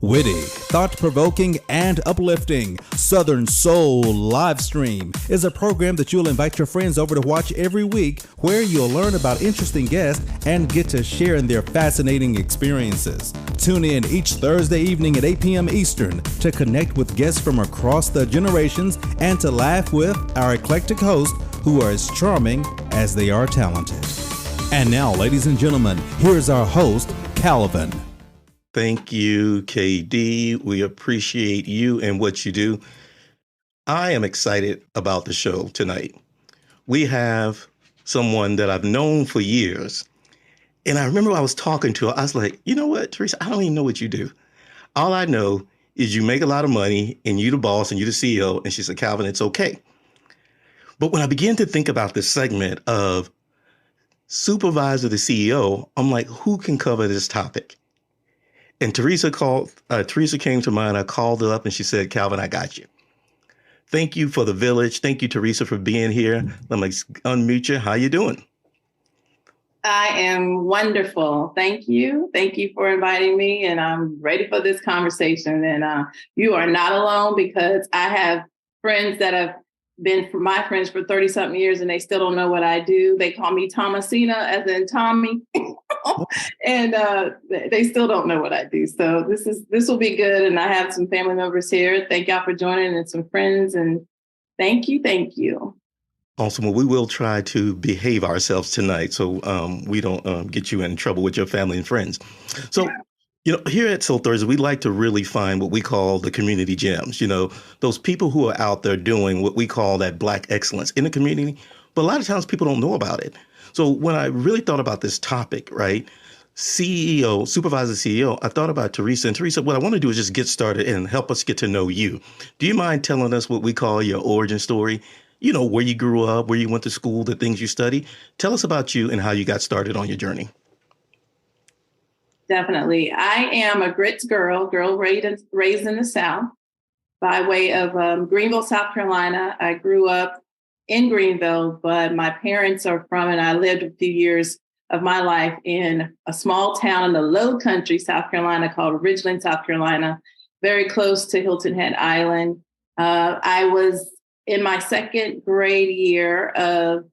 Witty, thought-provoking, and uplifting, Southern Soul Livestream is a program that you'll invite your friends over to watch every week, where you'll learn about interesting guests and get to share in their fascinating experiences. Tune in each Thursday evening at 8 p.m. Eastern to connect with guests from across the generations and to laugh with our eclectic hosts who are as charming as they are talented. And now, ladies and gentlemen, here's our host, Calvin. Thank you, KD. We appreciate you and what you do. I am excited about the show tonight. We have someone that I've known for years. And I remember I was talking to her. I was like, you know what, Theresa, I don't even know what you do. All I know is you make a lot of money and you're the boss and you're the CEO. And she said, Calvin, it's okay. But when I began to think about this segment of Supervisor to CEO, I'm like, who can cover this topic? And Theresa came to mind. I called her up and she said, Calvin, I got you. Thank you for the village. Thank you, Theresa, for being here. Let me unmute you. How you doing? I am wonderful. Thank you. Thank you for inviting me. And I'm ready for this conversation. And you are not alone, because I have friends that have been my friends for 30 something years and they still don't know what I do. They call me Thomasina, as in Tommy. And they still don't know what I do. So this will be good. And I have some family members here. Thank y'all for joining, and some friends. And thank you. Awesome. Well, we will try to behave ourselves tonight so we don't get you in trouble with your family and friends. So, here at Soul Thursday, we like to really find what we call the community gems, those people who are out there doing what we call that Black excellence in the community. But a lot of times people don't know about it. So when I really thought about this topic, right, CEO, Supervisor CEO, I thought about Theresa. And Theresa, what I want to do is just get started and help us get to know you. Do you mind telling us what we call your origin story? Where you grew up, where you went to school, the things you studied. Tell us about you and how you got started on your journey. Definitely. I am a grits girl raised in the South by way of Greenville, South Carolina. I grew up in Greenville, but my parents are from, and I lived a few years of my life in a small town in the Low Country, South Carolina, called Ridgeland, South Carolina, very close to Hilton Head Island. I was in my second grade year of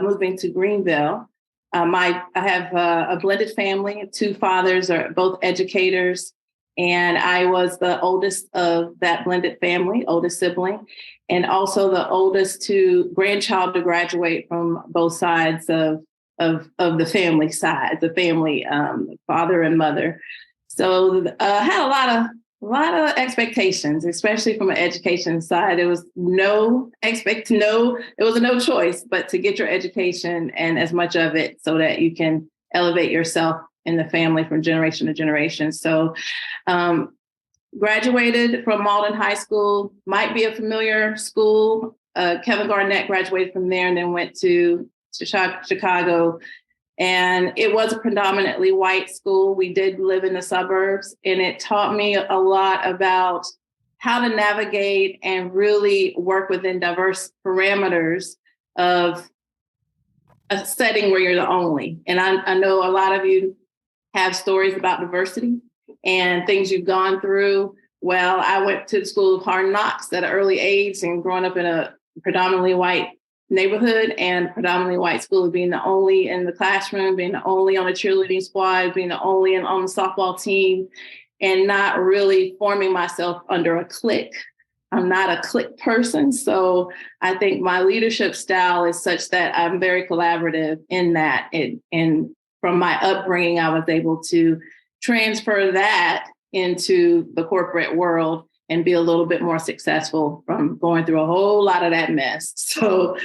moving to Greenville. I have a blended family. Two fathers are both educators, and I was the oldest of that blended family, oldest sibling, and also the oldest grandchild to graduate from both sides of the family side, the family father and mother. So I had a lot of expectations, especially from an education side. It was it was a no choice, but to get your education and as much of it so that you can elevate yourself in the family from generation to generation. So graduated from Malden High School, might be a familiar school. Kevin Garnett graduated from there and then went to Chicago. And it was a predominantly white school. We did live in the suburbs, and it taught me a lot about how to navigate and really work within diverse parameters of a setting where you're the only. And I know a lot of you have stories about diversity and things you've gone through. Well, I went to the school of hard knocks at an early age, and growing up in a predominantly white neighborhood and predominantly white school, being the only in the classroom, being the only on a cheerleading squad, being the only on the softball team, and not really forming myself under a clique. I'm not a clique person. So I think my leadership style is such that I'm very collaborative in that. And from my upbringing, I was able to transfer that into the corporate world and be a little bit more successful from going through a whole lot of that mess. So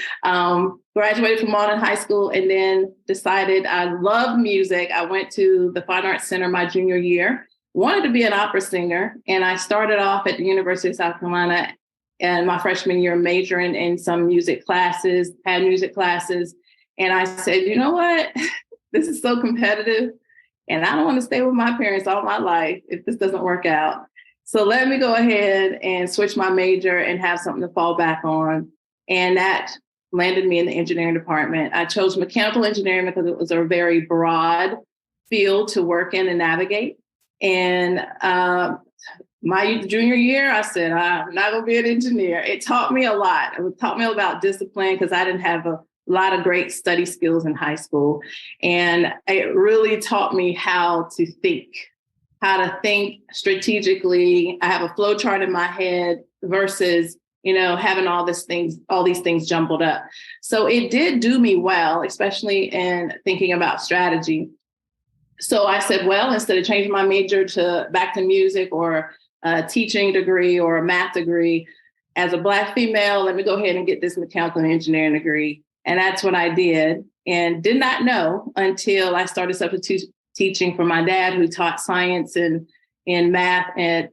graduated from Malden High School and then decided I love music. I went to the Fine Arts Center my junior year, wanted to be an opera singer. And I started off at the University of South Carolina and my freshman year majoring in some music classes, had music classes. And I said, you know what? This is so competitive. And I don't want to stay with my parents all my life if this doesn't work out. So let me go ahead and switch my major and have something to fall back on. And that landed me in the engineering department. I chose mechanical engineering because it was a very broad field to work in and navigate. And my junior year, I said, I'm not going to be an engineer. It taught me a lot. It taught me about discipline because I didn't have a lot of great study skills in high school. And it really taught me how to think strategically. I have a flow chart in my head versus, having all these things jumbled up. So it did do me well, especially in thinking about strategy. So I said, well, instead of changing my major back to music or a teaching degree or a math degree, as a Black female, let me go ahead and get this mechanical engineering degree. And that's what I did, and did not know until I started substitute teaching for my dad, who taught science and math at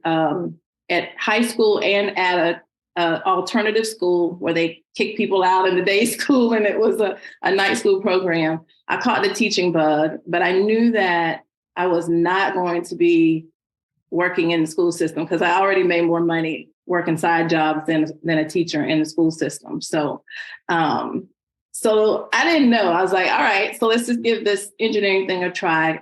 high school and at a alternative school where they kick people out in the day school, and it was a night school program. I caught the teaching bug, but I knew that I was not going to be working in the school system because I already made more money working side jobs than a teacher in the school system. So I didn't know. I was like, all right, so let's just give this engineering thing a try.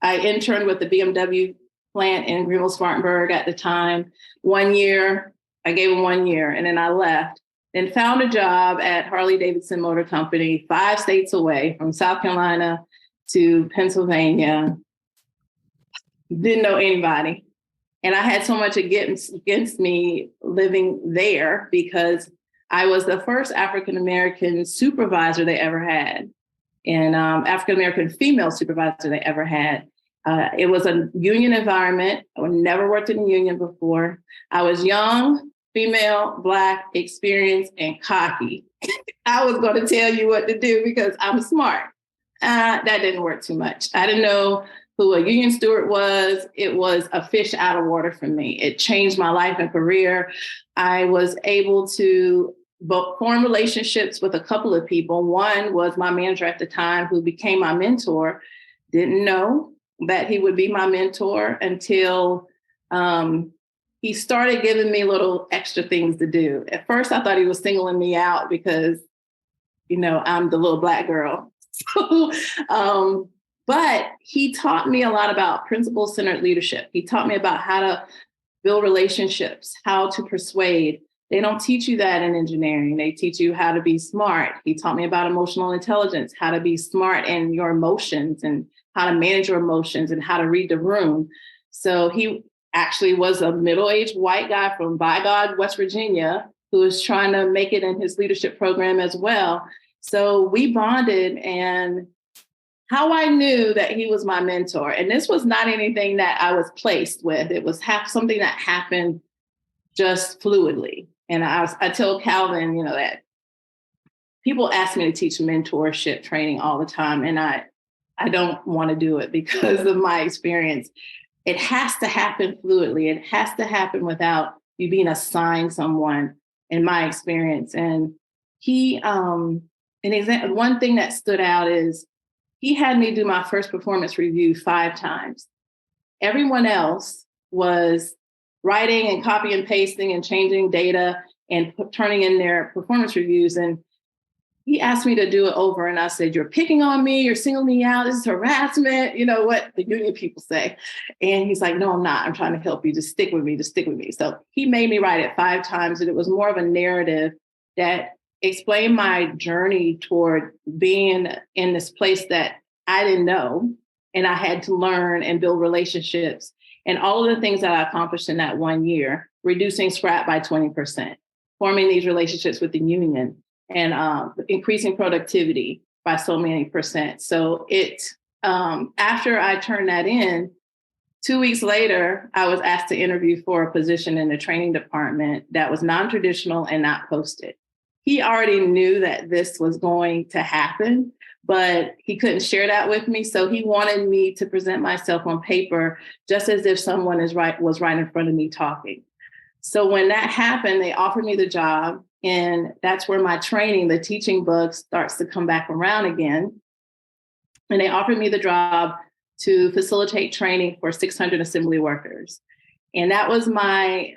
I interned with the BMW plant in Greenville-Spartanburg at the time. 1 year, I gave them 1 year, and then I left. Then found a job at Harley-Davidson Motor Company, 5 states away, from South Carolina to Pennsylvania. Didn't know anybody. And I had so much against me living there because I was the first African-American supervisor they ever had, and African-American female supervisor they ever had. It was a union environment. I never worked in a union before. I was young, female, Black, experienced, and cocky. I was going to tell you what to do because I'm smart. That didn't work too much. I didn't know who a union steward was. It was a fish out of water for me. It changed my life and career. I was able to form relationships with a couple of people. One was my manager at the time, who became my mentor. Didn't know that he would be my mentor until he started giving me little extra things to do. At first, I thought he was singling me out because, I'm the little Black girl. But he taught me a lot about principle-centered leadership. He taught me about how to build relationships, how to persuade. They don't teach you that in engineering. They teach you how to be smart. He taught me about emotional intelligence, how to be smart in your emotions and how to manage your emotions and how to read the room. So he actually was a middle-aged white guy from Bygod, West Virginia, who was trying to make it in his leadership program as well. So we bonded, and how I knew that he was my mentor, and this was not anything that I was placed with. It was something that happened just fluidly. And I told Calvin, that people ask me to teach mentorship training all the time, and I don't want to do it because of my experience. It has to happen fluidly. It has to happen without you being assigned someone, in my experience. And one thing that stood out is he had me do my first performance review 5 times. Everyone else was writing and copy and pasting and changing data and turning in their performance reviews. And he asked me to do it over. And I said, you're picking on me. You're singling me out. This is harassment. You know what the union people say. And he's like, no, I'm not. I'm trying to help you. Just stick with me. Just stick with me. So he made me write it 5 times. And it was more of a narrative that explained my journey toward being in this place that I didn't know. And I had to learn and build relationships. And all of the things that I accomplished in that 1 year, reducing scrap by 20%, forming these relationships with the union, and increasing productivity by so many percent. So after I turned that in, 2 weeks later, I was asked to interview for a position in the training department that was non-traditional and not posted. He already knew that this was going to happen, but he couldn't share that with me. So he wanted me to present myself on paper, just as if someone was right in front of me talking. So when that happened, they offered me the job. And that's where my training, the teaching bug, starts to come back around again. And they offered me the job to facilitate training for 600 assembly workers. And that was my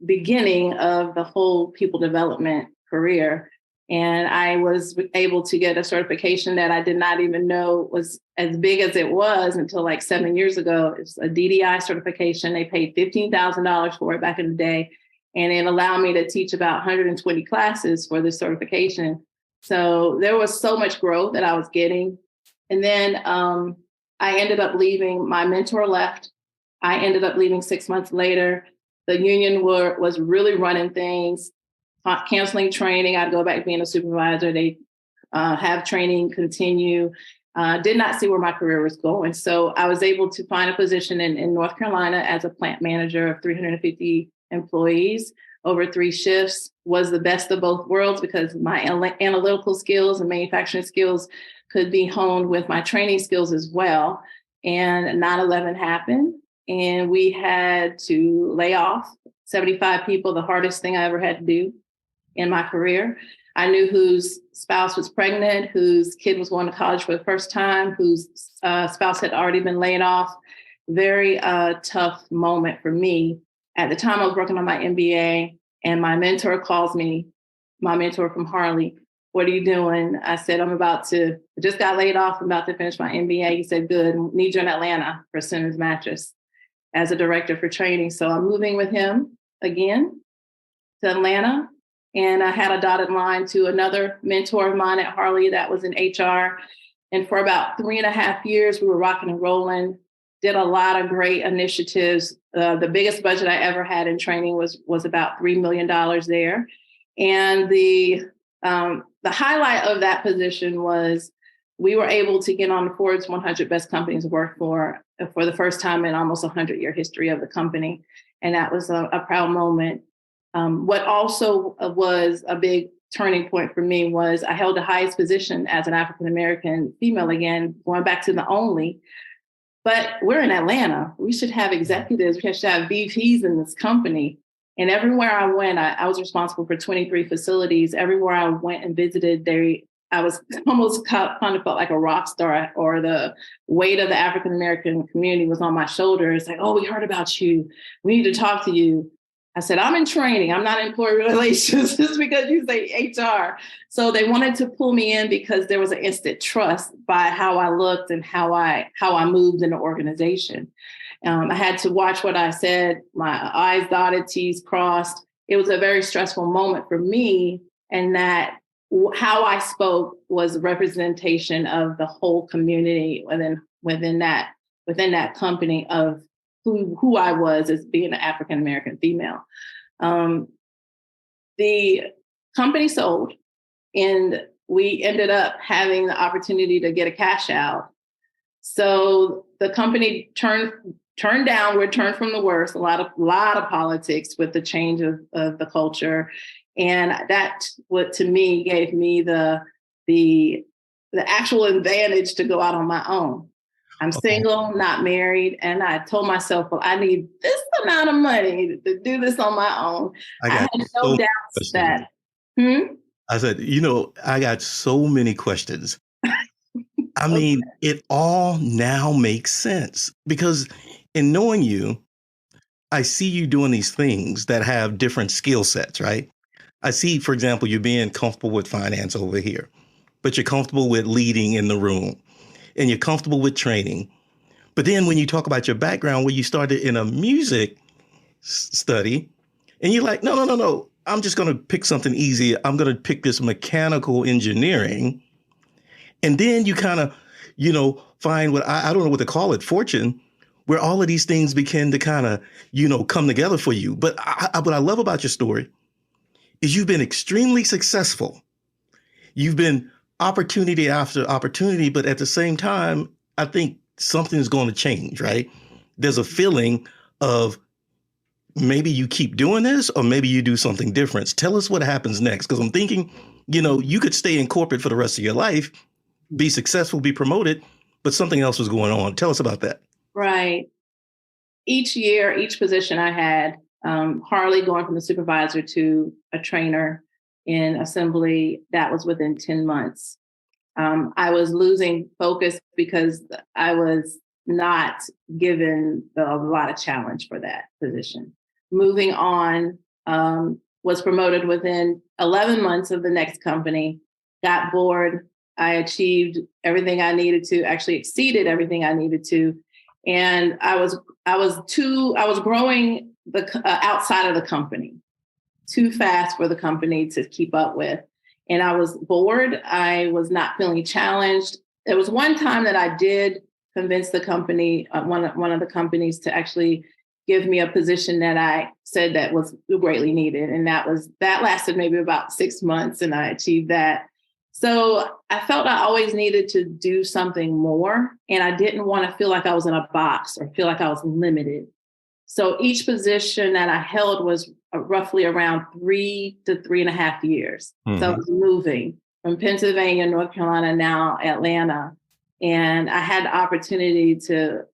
beginning of the whole people development career. And I was able to get a certification that I did not even know was as big as it was until like 7 years ago. It's a DDI certification. They paid $15,000 for it back in the day. And it allowed me to teach about 120 classes for this certification. So there was so much growth that I was getting. And then I ended up leaving. My mentor left. I ended up leaving 6 months later. The union was really running things, canceling training. I'd go back to being a supervisor. They have training continue. Did not see where my career was going. So I was able to find a position in North Carolina as a plant manager of 350 employees over 3 shifts. Was the best of both worlds because my analytical skills and manufacturing skills could be honed with my training skills as well. And 9/11 happened and we had to lay off 75 people, the hardest thing I ever had to do in my career. I knew whose spouse was pregnant, whose kid was going to college for the first time, whose spouse had already been laid off. Very tough moment for me. At the time I was working on my MBA and my mentor calls me, my mentor from Harley, "What are you doing?" I said, I just got laid off. I'm about to finish my MBA. He said, "Good, need you in Atlanta for Simmons Mattress as a director for training." So I'm moving with him again to Atlanta. And I had a dotted line to another mentor of mine at Harley that was in HR. And for about 3.5 years, we were rocking and rolling, did a lot of great initiatives. The biggest budget I ever had in training was about $3 million there. And the highlight of that position was we were able to get on the Forbes 100 Best Companies to Work for the first time in almost 100-year history of the company. And that was a proud moment. What also was a big turning point for me was I held the highest position as an African-American female again, going back to the only. But we're in Atlanta. We should have executives. We should have VPs in this company. And everywhere I went, I was responsible for 23 facilities. Everywhere I went and visited, I was almost kind of felt like a rock star, or the weight of the African-American community was on my shoulders. Like, "Oh, we heard about you. We need to talk to you." I said, "I'm in training. I'm not in employee relations," just because you say HR. So they wanted to pull me in because there was an instant trust by how I looked and how I moved in the organization. I had to watch what I said, my I's dotted, T's crossed. It was a very stressful moment for me, and that how I spoke was a representation of the whole community within that company of who I was as being an African-American female. The company sold, and we ended up having the opportunity to get a cash out. So the company turned downward, turned from the worst, a lot of politics with the change of the culture. And that what to me gave me the actual advantage to go out on my own. I'm single, not married. And I told myself, well, I need this amount of money to do this on my own. I had no doubts that. I said, I got so many questions. I mean, it all now makes sense because in knowing you, I see you doing these things that have different skill sets, right? I see, for example, you being comfortable with finance over here, but you're comfortable with leading in the room and you're comfortable with training. But then when you talk about your background, where you started in a music study and you're like, no, I'm just going to pick something easy. I'm going to pick this mechanical engineering. And then you kind of, find what I don't know what to call it, fortune, where all of these things begin to kind of, come together for you. But what I love about your story is you've been extremely successful. You've been opportunity after opportunity, but at the same time, I think something's going to change, right? There's a feeling of maybe you keep doing this or maybe you do something different. Tell us what happens next, because I'm thinking, you could stay in corporate for the rest of your life, be successful, be promoted, but something else was going on. Tell us about that. Right. Each year, each position I had, Harley going from a supervisor to a trainer in assembly, that was within 10 months. I was losing focus because I was not given a lot of challenge for that position. Moving on, was promoted within 11 months of the next company, got bored. I achieved everything I needed to, actually exceeded everything I needed to. And I was growing outside of the company too fast for the company to keep up with. And I was bored. I was not feeling challenged. There was one time that I did convince the company, one of the companies, to actually give me a position that I said that was greatly needed. And that lasted maybe about 6 months, and I achieved that. So I felt I always needed to do something more, and I didn't want to feel like I was in a box or feel like I was limited. So each position that I held was roughly around 3 to 3.5 years. Mm-hmm. So I was moving from Pennsylvania, North Carolina, now Atlanta. And I had the opportunity to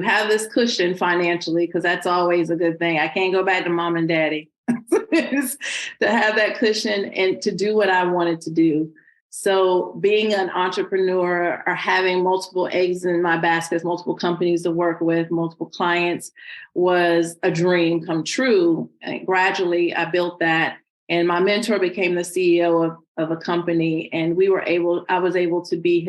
have this cushion financially, because that's always a good thing. I can't go back to mom and daddy. To have that cushion and to do what I wanted to do. So being an entrepreneur or having multiple eggs in my baskets, multiple companies to work with, multiple clients, was a dream come true. And gradually I built that. And my mentor became the CEO of a company. And I was able to be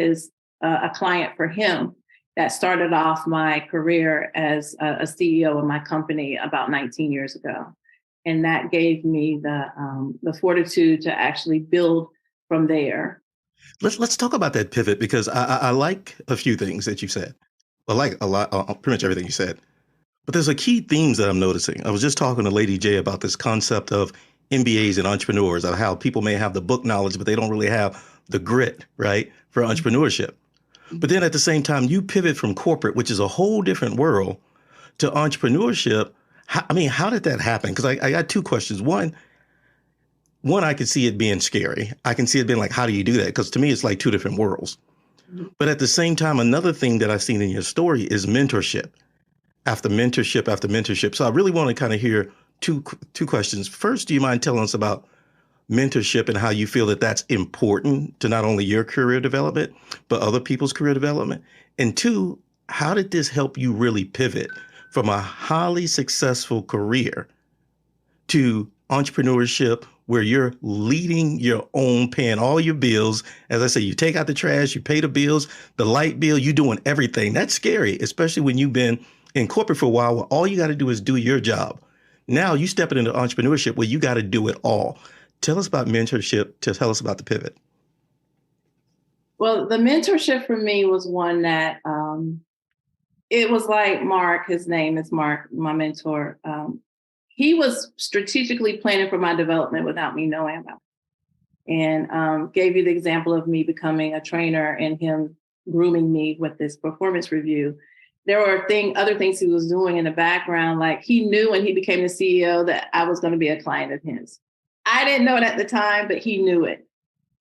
a client for him. That started off my career as a CEO of my company about 19 years ago. And that gave me the fortitude to actually build from there. Let's talk about that pivot, because I like a few things that you said. I like a lot, pretty much everything you said. But there's a key themes that I'm noticing. I was just talking to Lady J about this concept of MBAs and entrepreneurs, of how people may have the book knowledge, but they don't really have the grit, right, for entrepreneurship. But then at the same time, you pivot from corporate, which is a whole different world, to entrepreneurship. How did that happen? Because I got two questions. One, I could see it being scary. I can see it being like, how do you do that? Because to me, it's like two different worlds. Mm-hmm. But at the same time, another thing that I've seen in your story is mentorship after mentorship after mentorship. So I really want to kind of hear two questions. First, do you mind telling us about mentorship and how you feel that that's important to not only your career development, but other people's career development? And two, how did this help you really pivot from a highly successful career to entrepreneurship, where you're leading your own, paying all your bills? As I say, you take out the trash, you pay the bills, the light bill, you're doing everything. That's scary, especially when you've been in corporate for a while, where all you got to do is do your job. Now you stepping into entrepreneurship where you got to do it all. Tell us about mentorship. Tell us about the pivot. Well, the mentorship for me was one that it was like Mark. His name is Mark, my mentor. He was strategically planning for my development without me knowing about it. And gave you the example of me becoming a trainer and him grooming me with this performance review. There were other things he was doing in the background. Like, he knew when he became the CEO that I was going to be a client of his. I didn't know it at the time, but he knew it.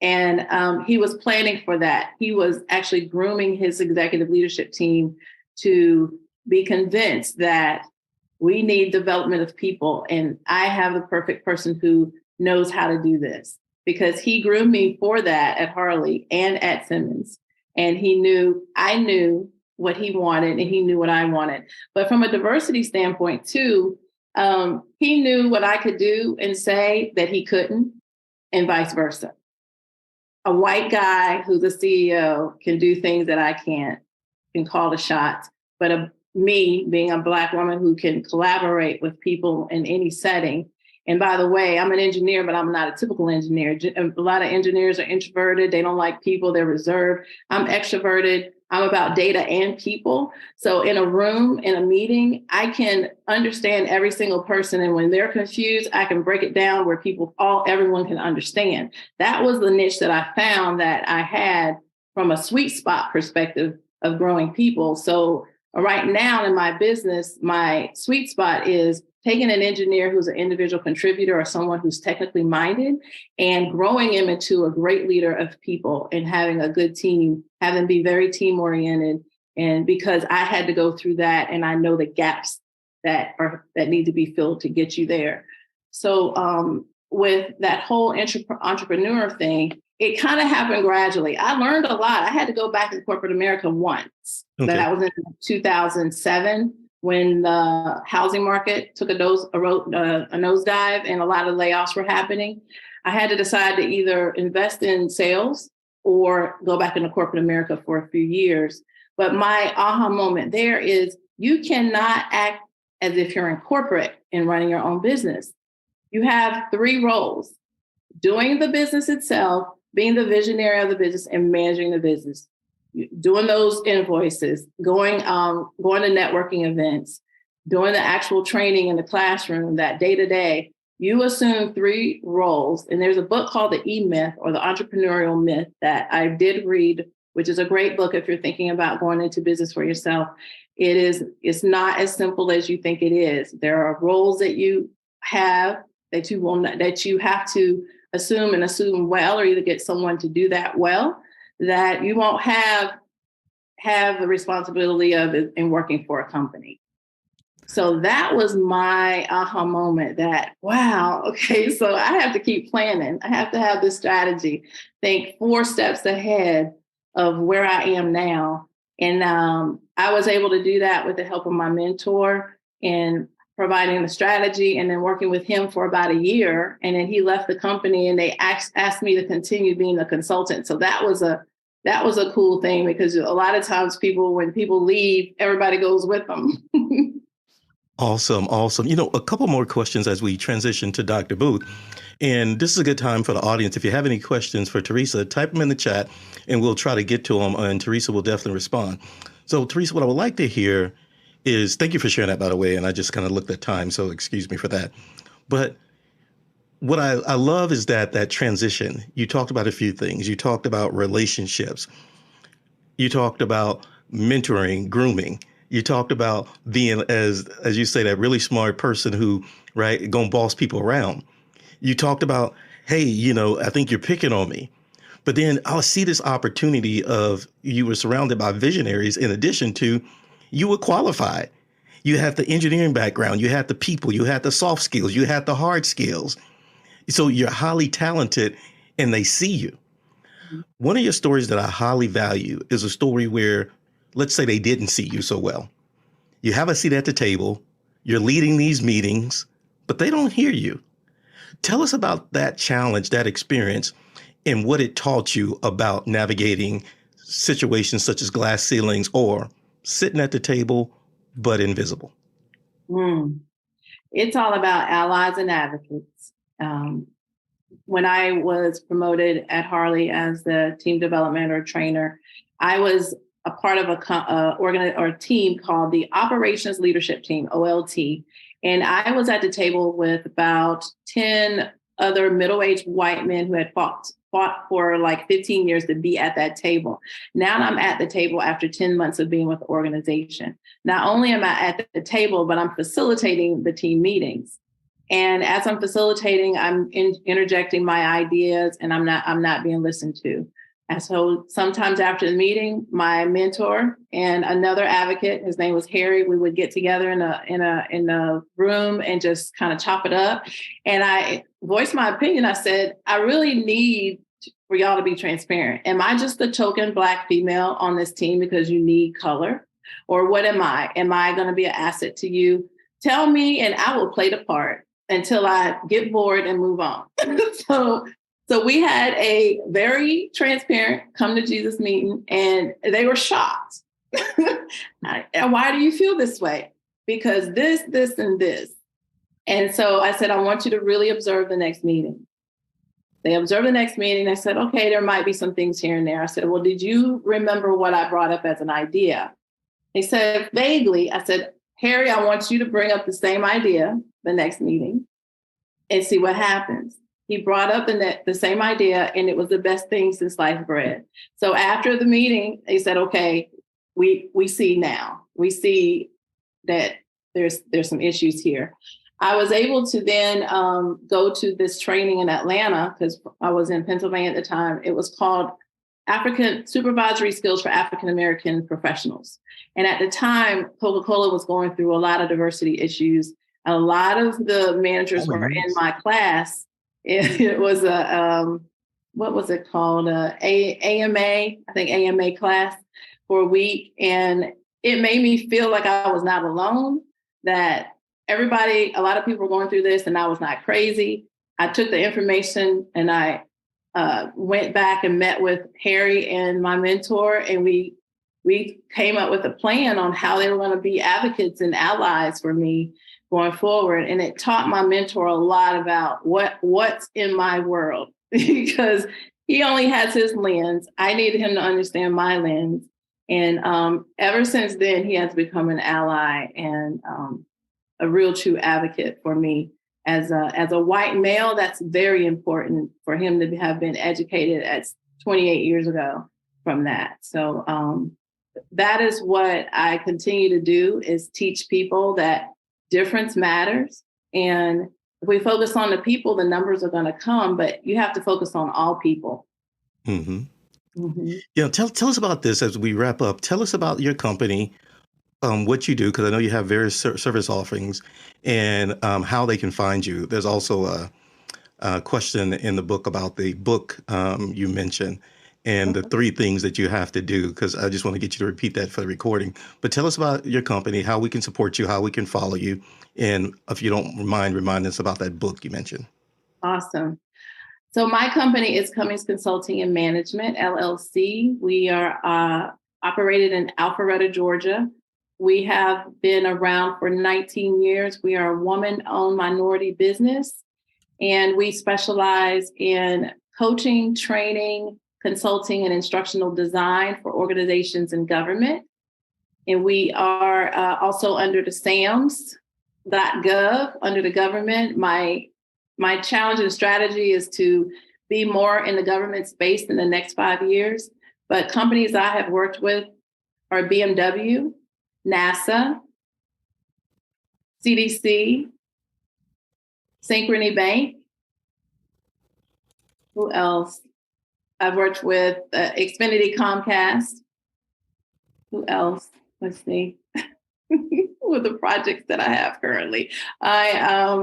And he was planning for that. He was actually grooming his executive leadership team to be convinced that we need development of people. And I have the perfect person who knows how to do this, because he groomed me for that at Harley and at Simmons. And I knew what he wanted, and he knew what I wanted. But from a diversity standpoint too, he knew what I could do and say that he couldn't, and vice versa. A white guy who's a CEO can do things that I can't, can call the shots. But me being a Black woman who can collaborate with people in any setting. And by the way, I'm an engineer, but I'm not a typical engineer. A lot of engineers are introverted. They don't like people. They're reserved. I'm extroverted. I'm about data and people. So in a room, in a meeting, I can understand every single person. And when they're confused, I can break it down where everyone can understand. That was the niche that I found that I had from a sweet spot perspective of growing people. So right now in my business, my sweet spot is taking an engineer who's an individual contributor or someone who's technically minded and growing him into a great leader of people and having a good team, have them be very team oriented. And because I had to go through that, and I know the gaps that need to be filled to get you there. So with that whole entrepreneur thing, it kind of happened gradually. I learned a lot. I had to go back to corporate America once. Okay. That I was in 2007. when the housing market took a nosedive and a lot of layoffs were happening. I had to decide to either invest in sales or go back into corporate America for a few years. But my aha moment there is you cannot act as if you're in corporate and running your own business. You have 3 roles: doing the business itself, being the visionary of the business, and managing the business. Doing those invoices, going to networking events, doing the actual training in the classroom, that day-to-day. You assume 3 roles. And there's a book called The E-Myth, or The Entrepreneurial Myth, that I did read, which is a great book if you're thinking about going into business for yourself. It's not as simple as you think it is. There are roles that you have that you have to assume well, or either get someone to do that well, that you won't have the responsibility of in working for a company. So that was my aha moment, that, wow, okay, so I have to keep planning. I have to have this strategy, think 4 steps ahead of where I am now. And I was able to do that with the help of my mentor and providing the strategy, and then working with him for about a year. And then he left the company, and they asked me to continue being a consultant. So that was a cool thing, because a lot of times when people leave, everybody goes with them. Awesome. A couple more questions as we transition to Dr. Booth. And this is a good time for the audience. If you have any questions for Theresa, type them in the chat and we'll try to get to them. And Theresa will definitely respond. So Theresa, what I would like to hear is, thank you for sharing that, by the way. And I just kind of looked at time, so excuse me for that. But what I love is that transition. You talked about a few things. You talked about relationships. You talked about mentoring, grooming. You talked about being, as you say, that really smart person who, right, gonna boss people around. You talked about, hey, I think you're picking on me. But then I'll see this opportunity of, you were surrounded by visionaries. In addition to, you were qualified. You have the engineering background. You had the people. You had the soft skills. You had the hard skills. So you're highly talented, and they see you. One of your stories that I highly value is a story where, let's say they didn't see you so well. You have a seat at the table, you're leading these meetings, but they don't hear you. Tell us about that challenge, that experience, and what it taught you about navigating situations such as glass ceilings or sitting at the table, but invisible. It's all about allies and advocates. When I was promoted at Harley as the team development or trainer, I was a part of a team called the Operations Leadership Team, OLT. And I was at the table with about 10 other middle-aged white men who had fought for like 15 years to be at that table. Now I'm at the table after 10 months of being with the organization. Not only am I at the table, but I'm facilitating the team meetings. And as I'm facilitating, I'm interjecting my ideas, and I'm not being listened to. And so sometimes after the meeting, my mentor and another advocate, his name was Harry, we would get together in a room and just kind of chop it up. And I voiced my opinion. I said, I really need for y'all to be transparent. Am I just the token Black female on this team because you need color? Or what am I? Am I going to be an asset to you? Tell me, and I will play the part until I get bored and move on. So we had a very transparent come to Jesus meeting, and they were shocked. And why do you feel this way? Because this, and this. And so I said, I want you to really observe the next meeting. They observed the next meeting. I said, okay, there might be some things here and there. I said, well, did you remember what I brought up as an idea? They said, vaguely. I said, Harry, I want you to bring up the same idea the next meeting and see what happens. He brought up the same idea, and it was the best thing since sliced bread. So after the meeting, they said, okay, we see now. We see that there's some issues here. I was able to then go to this training in Atlanta, because I was in Pennsylvania at the time. It was called African Supervisory Skills for African American Professionals. And at the time, Coca-Cola was going through a lot of diversity issues. A lot of the managers were in my class. It was what was it called? AMA, I think AMA class for a week. And it made me feel like I was not alone, that a lot of people were going through this and I was not crazy. I took the information and I went back and met with Harry and my mentor, and we came up with a plan on how they were going to be advocates and allies for me going forward. And it taught my mentor a lot about what's in my world, because he only has his lens. I needed him to understand my lens. And ever since then, he has become an ally and a real true advocate for me. As a white male, that's very important for him to have been educated at 28 years ago from that. So that is what I continue to do, is teach people that difference matters. And if we focus on the people, the numbers are going to come, but you have to focus on all people. Mm-hmm. Mm-hmm. Tell us about this as we wrap up. Tell us about your company, what you do, because I know you have various service offerings, and how they can find you. There's also a question in the book about the book you mentioned, and the 3 things that you have to do, because I just want to get you to repeat that for the recording. But tell us about your company, how we can support you, how we can follow you, and if you don't mind, remind us about that book you mentioned. Awesome. So my company is Cummings Consulting and Management, LLC. We are operated in Alpharetta, Georgia. We have been around for 19 years. We are a woman-owned minority business, and we specialize in coaching, training, consulting, and instructional design for organizations and government. And we are also under the SAMS.gov, under the government. My challenge and strategy is to be more in the government space in the next 5 years. But companies I have worked with are BMW, NASA, CDC, Synchrony Bank. Who else? I've worked with Xfinity, Comcast. Who else? Let's see. With the projects that I have currently. I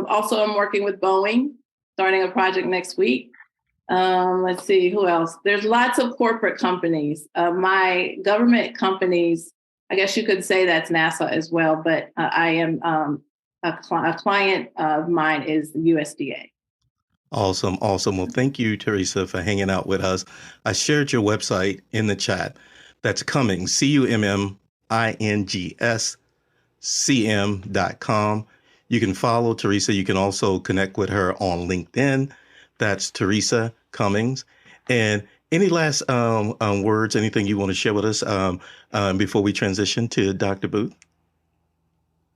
also am working with Boeing, starting a project next week. Let's see, who else? There's lots of corporate companies. My government companies, I guess you could say that's NASA as well, but I am a client of mine is the USDA. Awesome. Well, thank you, Theresa, for hanging out with us. I shared your website in the chat. That's Cummings, CUMMINGS.com. You can follow Theresa. You can also connect with her on LinkedIn. That's Theresa Cummings. And any last words, anything you want to share with us before we transition to Dr. Booth?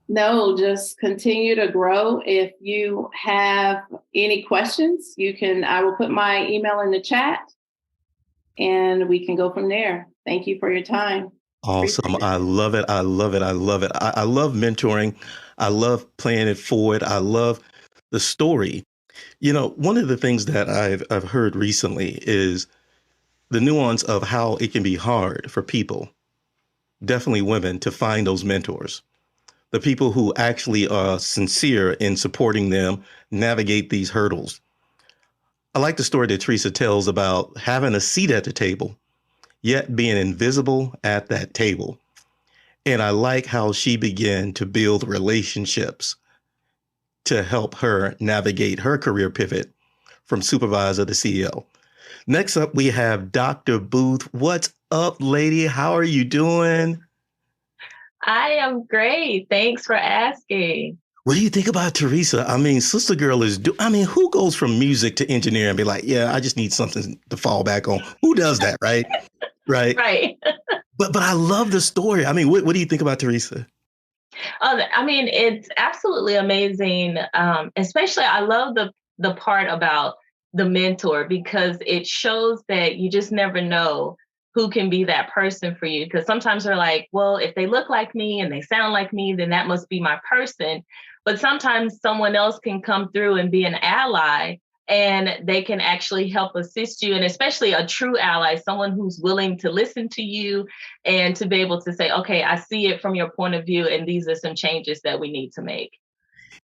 No, just continue to grow. If you have any questions, I will put my email in the chat and we can go from there. Thank you for your time. Awesome. I love it. I love mentoring. I love playing it forward. I love the story. One of the things that I've heard recently is the nuance of how it can be hard for people, definitely women, to find those mentors. The people who actually are sincere in supporting them navigate these hurdles. I like the story that Theresa tells about having a seat at the table, yet being invisible at that table. And I like how she began to build relationships to help her navigate her career pivot from supervisor to CEO. Next up, we have Dr. Booth. What's up, lady? How are you doing? I am great. Thanks for asking. What do you think about Theresa? I mean, Sister Girl who goes from music to engineering and be like, yeah, I just need something to fall back on. Who does that, right? Right. But I love the story. I mean, what do you think about Theresa? It's absolutely amazing. Especially, I love the part about the mentor, because it shows that you just never know who can be that person for you. Because sometimes they're like, well, if they look like me and they sound like me, then that must be my person. But sometimes someone else can come through and be an ally, and they can actually help assist you. And especially a true ally, someone who's willing to listen to you and to be able to say, okay, I see it from your point of view, and these are some changes that we need to make.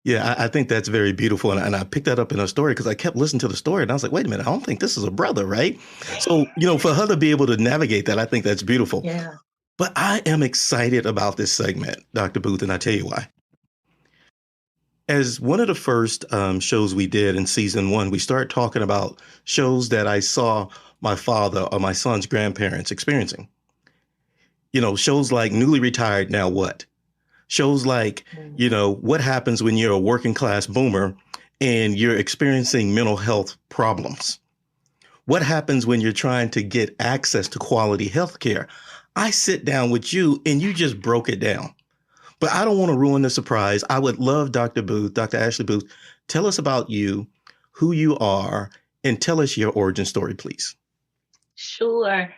Yeah, I think that's very beautiful. And I picked that up in her story because I kept listening to the story and I was like, wait a minute, I don't think this is a brother, right? So, for her to be able to navigate that, I think that's beautiful. Yeah. But I am excited about this segment, Dr. Booth, and I tell you why. As one of the first shows we did in season 1, we started talking about shows that I saw my father or my son's grandparents experiencing. You know, shows like Newly Retired, Now What? Shows like, you know, what happens when you're a working class boomer and you're experiencing mental health problems? What happens when you're trying to get access to quality health care? I sit down with you and you just broke it down. But I don't want to ruin the surprise. I would love Dr. Booth, Dr. Ashlie Booth, tell us about you, who you are, and tell us your origin story, please. Sure.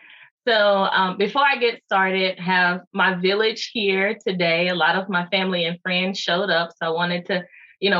So before I get started, have my village here today. A lot of my family and friends showed up. So I wanted to,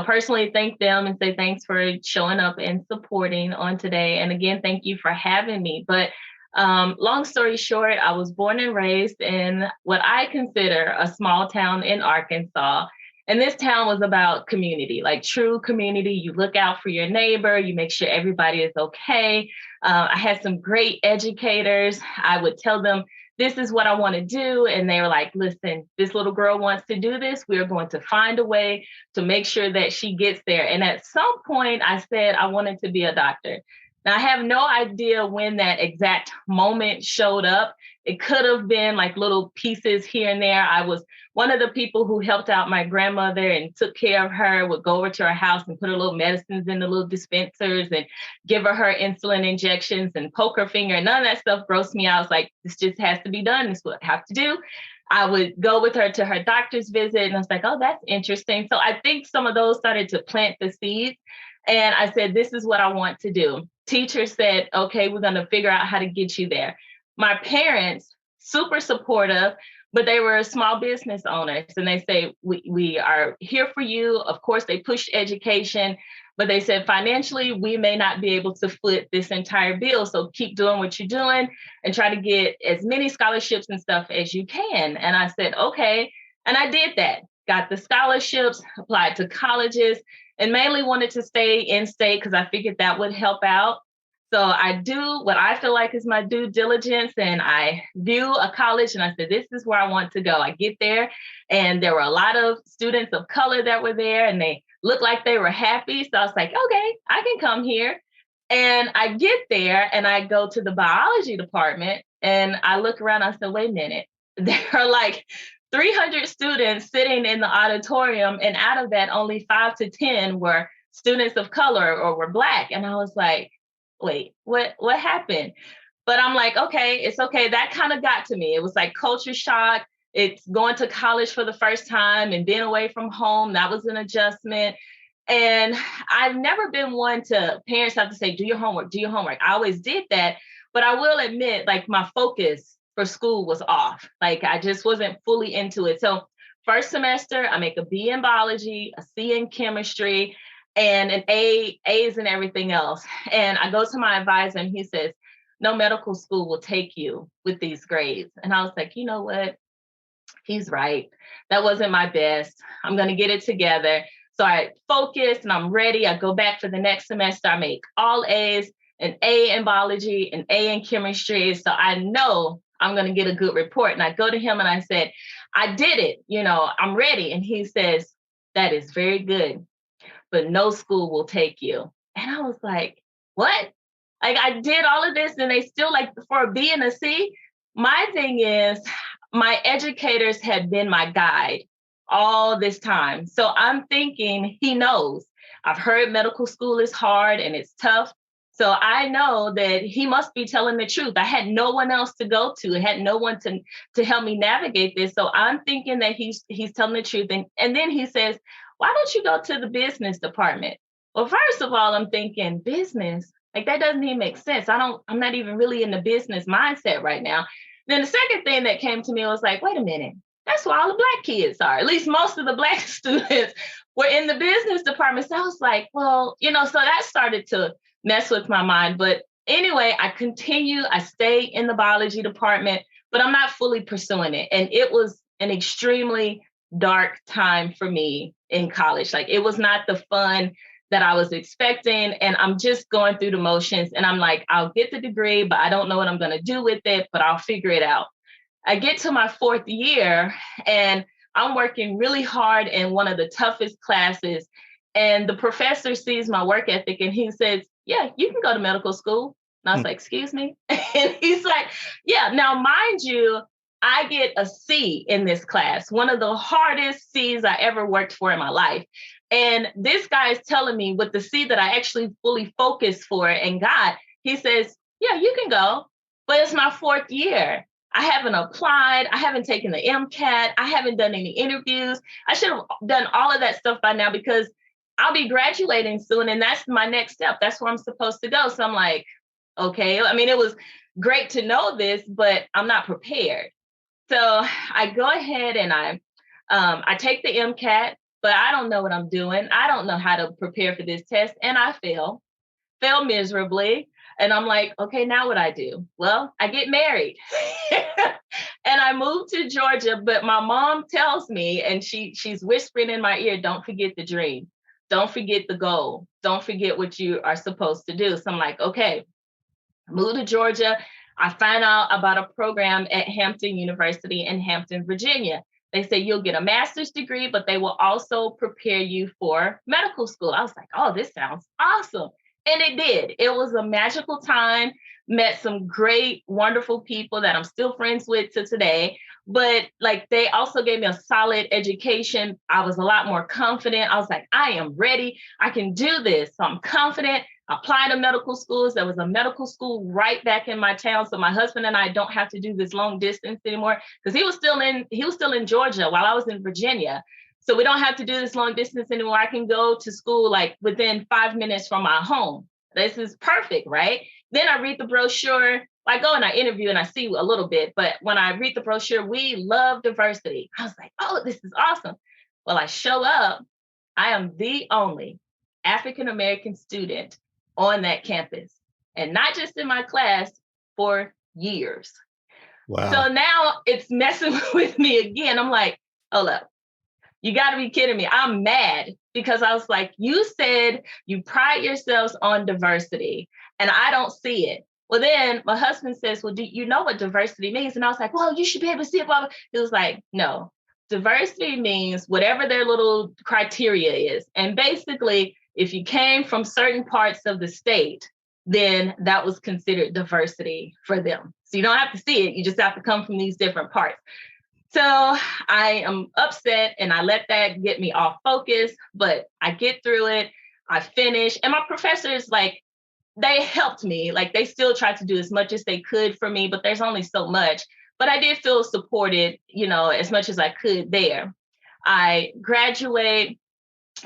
personally thank them and say thanks for showing up and supporting on today. And again, thank you for having me. But long story short, I was born and raised in what I consider a small town in Arkansas. And this town was about community, like true community. You look out for your neighbor, you make sure everybody is okay. I had some great educators. I would tell them, this is what I want to do. And they were like, listen, this little girl wants to do this. We're going to find a way to make sure that she gets there. And at some point, I said I wanted to be a doctor. Now, I have no idea when that exact moment showed up. It could have been like little pieces here and there. I was one of the people who helped out my grandmother and took care of her, would go over to her house and put her little medicines in the little dispensers and give her insulin injections and poke her finger. None of that stuff grossed me out. I was like, this just has to be done. This is what I have to do. I would go with her to her doctor's visit. And I was like, oh, that's interesting. So I think some of those started to plant the seeds. And I said, this is what I want to do. Teacher said, okay, we're going to figure out how to get you there. My parents, super supportive, but they were small business owners. And they say, we are here for you. Of course, they pushed education, but they said, financially, we may not be able to foot this entire bill. So keep doing what you're doing and try to get as many scholarships and stuff as you can. And I said, okay. And I did that. Got the scholarships, applied to colleges, and mainly wanted to stay in state because I figured that would help out. So I do what I feel like is my due diligence, and I view a college and I said, this is where I want to go. I get there and there were a lot of students of color that were there and they looked like they were happy. So I was like, okay, I can come here. And I get there and I go to the biology department and I look around, I said, wait a minute, there are like 300 students sitting in the auditorium, and out of that, only 5 to 10 were students of color or were Black. And I was like, wait, what happened? But I'm like, okay, it's okay. That kind of got to me. It was like culture shock. It's going to college for the first time and being away from home. That was an adjustment. And I've never been one to parents have to say, do your homework, do your homework. I always did that. But I will admit, like, my focus for school was off. Like, I just wasn't fully into it. So first semester, I make a B in biology, a C in chemistry, and an A's in everything else. And I go to my advisor and he says, no medical school will take you with these grades. And I was like, you know what? He's right. That wasn't my best. I'm going to get it together. So I focus and I'm ready. I go back for the next semester. I make all A's, an A in biology, an A in chemistry. So I know I'm going to get a good report. And I go to him and I said, I did it. I'm ready. And he says, that is very good, but no school will take you. And I was like, what? Like, I did all of this and they still, like, for a B and a C. My thing is, my educators had been my guide all this time. So I'm thinking he knows. I've heard medical school is hard and it's tough. So I know that he must be telling the truth. I had no one else to go to. I had no one to help me navigate this. So I'm thinking that he's telling the truth. And then he says, why don't you go to the business department? Well, first of all, I'm thinking business, like, that doesn't even make sense. I'm not even really in the business mindset right now. Then the second thing that came to me was like, wait a minute, that's where all the Black kids are. At least most of the Black students were in the business department. So I was like, well, so that started to mess with my mind. But anyway, I stay in the biology department, but I'm not fully pursuing it. And it was an extremely dark time for me in college. Like, it was not the fun that I was expecting. And I'm just going through the motions. And I'm like, I'll get the degree, but I don't know what I'm going to do with it, but I'll figure it out. I get to my 4th year and I'm working really hard in one of the toughest classes. And the professor sees my work ethic and he says, yeah, you can go to medical school. And I was like, excuse me? And he's like, yeah, now mind you, I get a C in this class, one of the hardest C's I ever worked for in my life. And this guy is telling me with the C that I actually fully focused for and got, he says, yeah, you can go, but it's my 4th year. I haven't applied. I haven't taken the MCAT. I haven't done any interviews. I should have done all of that stuff by now because I'll be graduating soon. And that's my next step. That's where I'm supposed to go. So I'm like, okay. I mean, it was great to know this, but I'm not prepared. So I go ahead and I take the MCAT, but I don't know what I'm doing. I don't know how to prepare for this test. And I fail miserably. And I'm like, okay, now what I do? Well, I get married and I moved to Georgia, but my mom tells me, and she's whispering in my ear, don't forget the dream. Don't forget the goal. Don't forget what you are supposed to do. So I'm like, okay, move to Georgia. I find out about a program at Hampton University in Hampton, Virginia. They say you'll get a master's degree, but they will also prepare you for medical school. I was like, oh, this sounds awesome. And it did. It was a magical time, met some great, wonderful people that I'm still friends with to today. But like they also gave me a solid education. I was a lot more confident. I was like, I am ready. I can do this. So I'm confident. Applied to medical schools. There was a medical school right back in my town. So my husband and I don't have to do this long distance anymore because he was still in Georgia while I was in Virginia. So we don't have to do this long distance anymore. I can go to school like within 5 minutes from my home. This is perfect, right? Then I read the brochure. I go and I interview and I see a little bit, but when I read the brochure, we love diversity. I was like, oh, this is awesome. Well, I show up. I am the only African-American student on that campus, and not just in my class, for years. Wow. So now it's messing with me again. I'm like, hold up. You got to be kidding me. I'm mad because I was like, you said you pride yourselves on diversity and I don't see it. Well, then my husband says, well, do you know what diversity means? And I was like, well, you should be able to see it. He was like, no, diversity means whatever their little criteria is. And basically, if you came from certain parts of the state, then that was considered diversity for them. So you don't have to see it. You just have to come from these different parts. So I am upset and I let that get me off focus, but I get through it. I finish. And my professors, like, they helped me. Like, they still tried to do as much as they could for me, but there's only so much. But I did feel supported, as much as I could there. I graduate.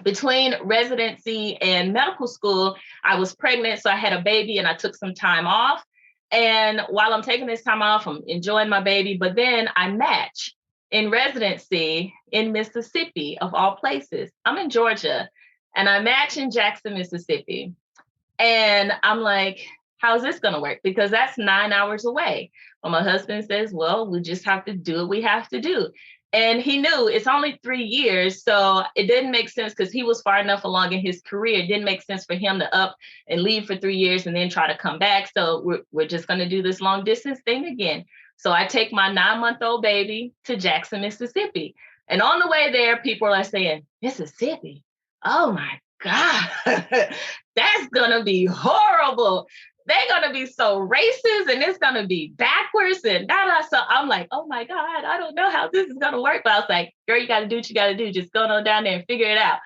Between residency and medical school, I was pregnant. So I had a baby and I took some time off. And while I'm taking this time off, I'm enjoying my baby. But then I match in residency in Mississippi, of all places. I'm in Georgia and I match in Jackson, Mississippi. And I'm like, how's this going to work? Because that's 9 hours away. Well, my husband says, well, we just have to do what we have to do. And he knew it's only 3 years. So it didn't make sense because he was far enough along in his career. It didn't make sense for him to up and leave for 3 years and then try to come back. So we're just going to do this long distance thing again. So I take my 9-month-old baby to Jackson, Mississippi. And on the way there, people are saying, Mississippi, oh my God, that's going to be horrible. They're going to be so racist and it's going to be backwards and da. So I'm like, oh my God, I don't know how this is going to work. But I was like, girl, you got to do what you got to do. Just go on down there and figure it out.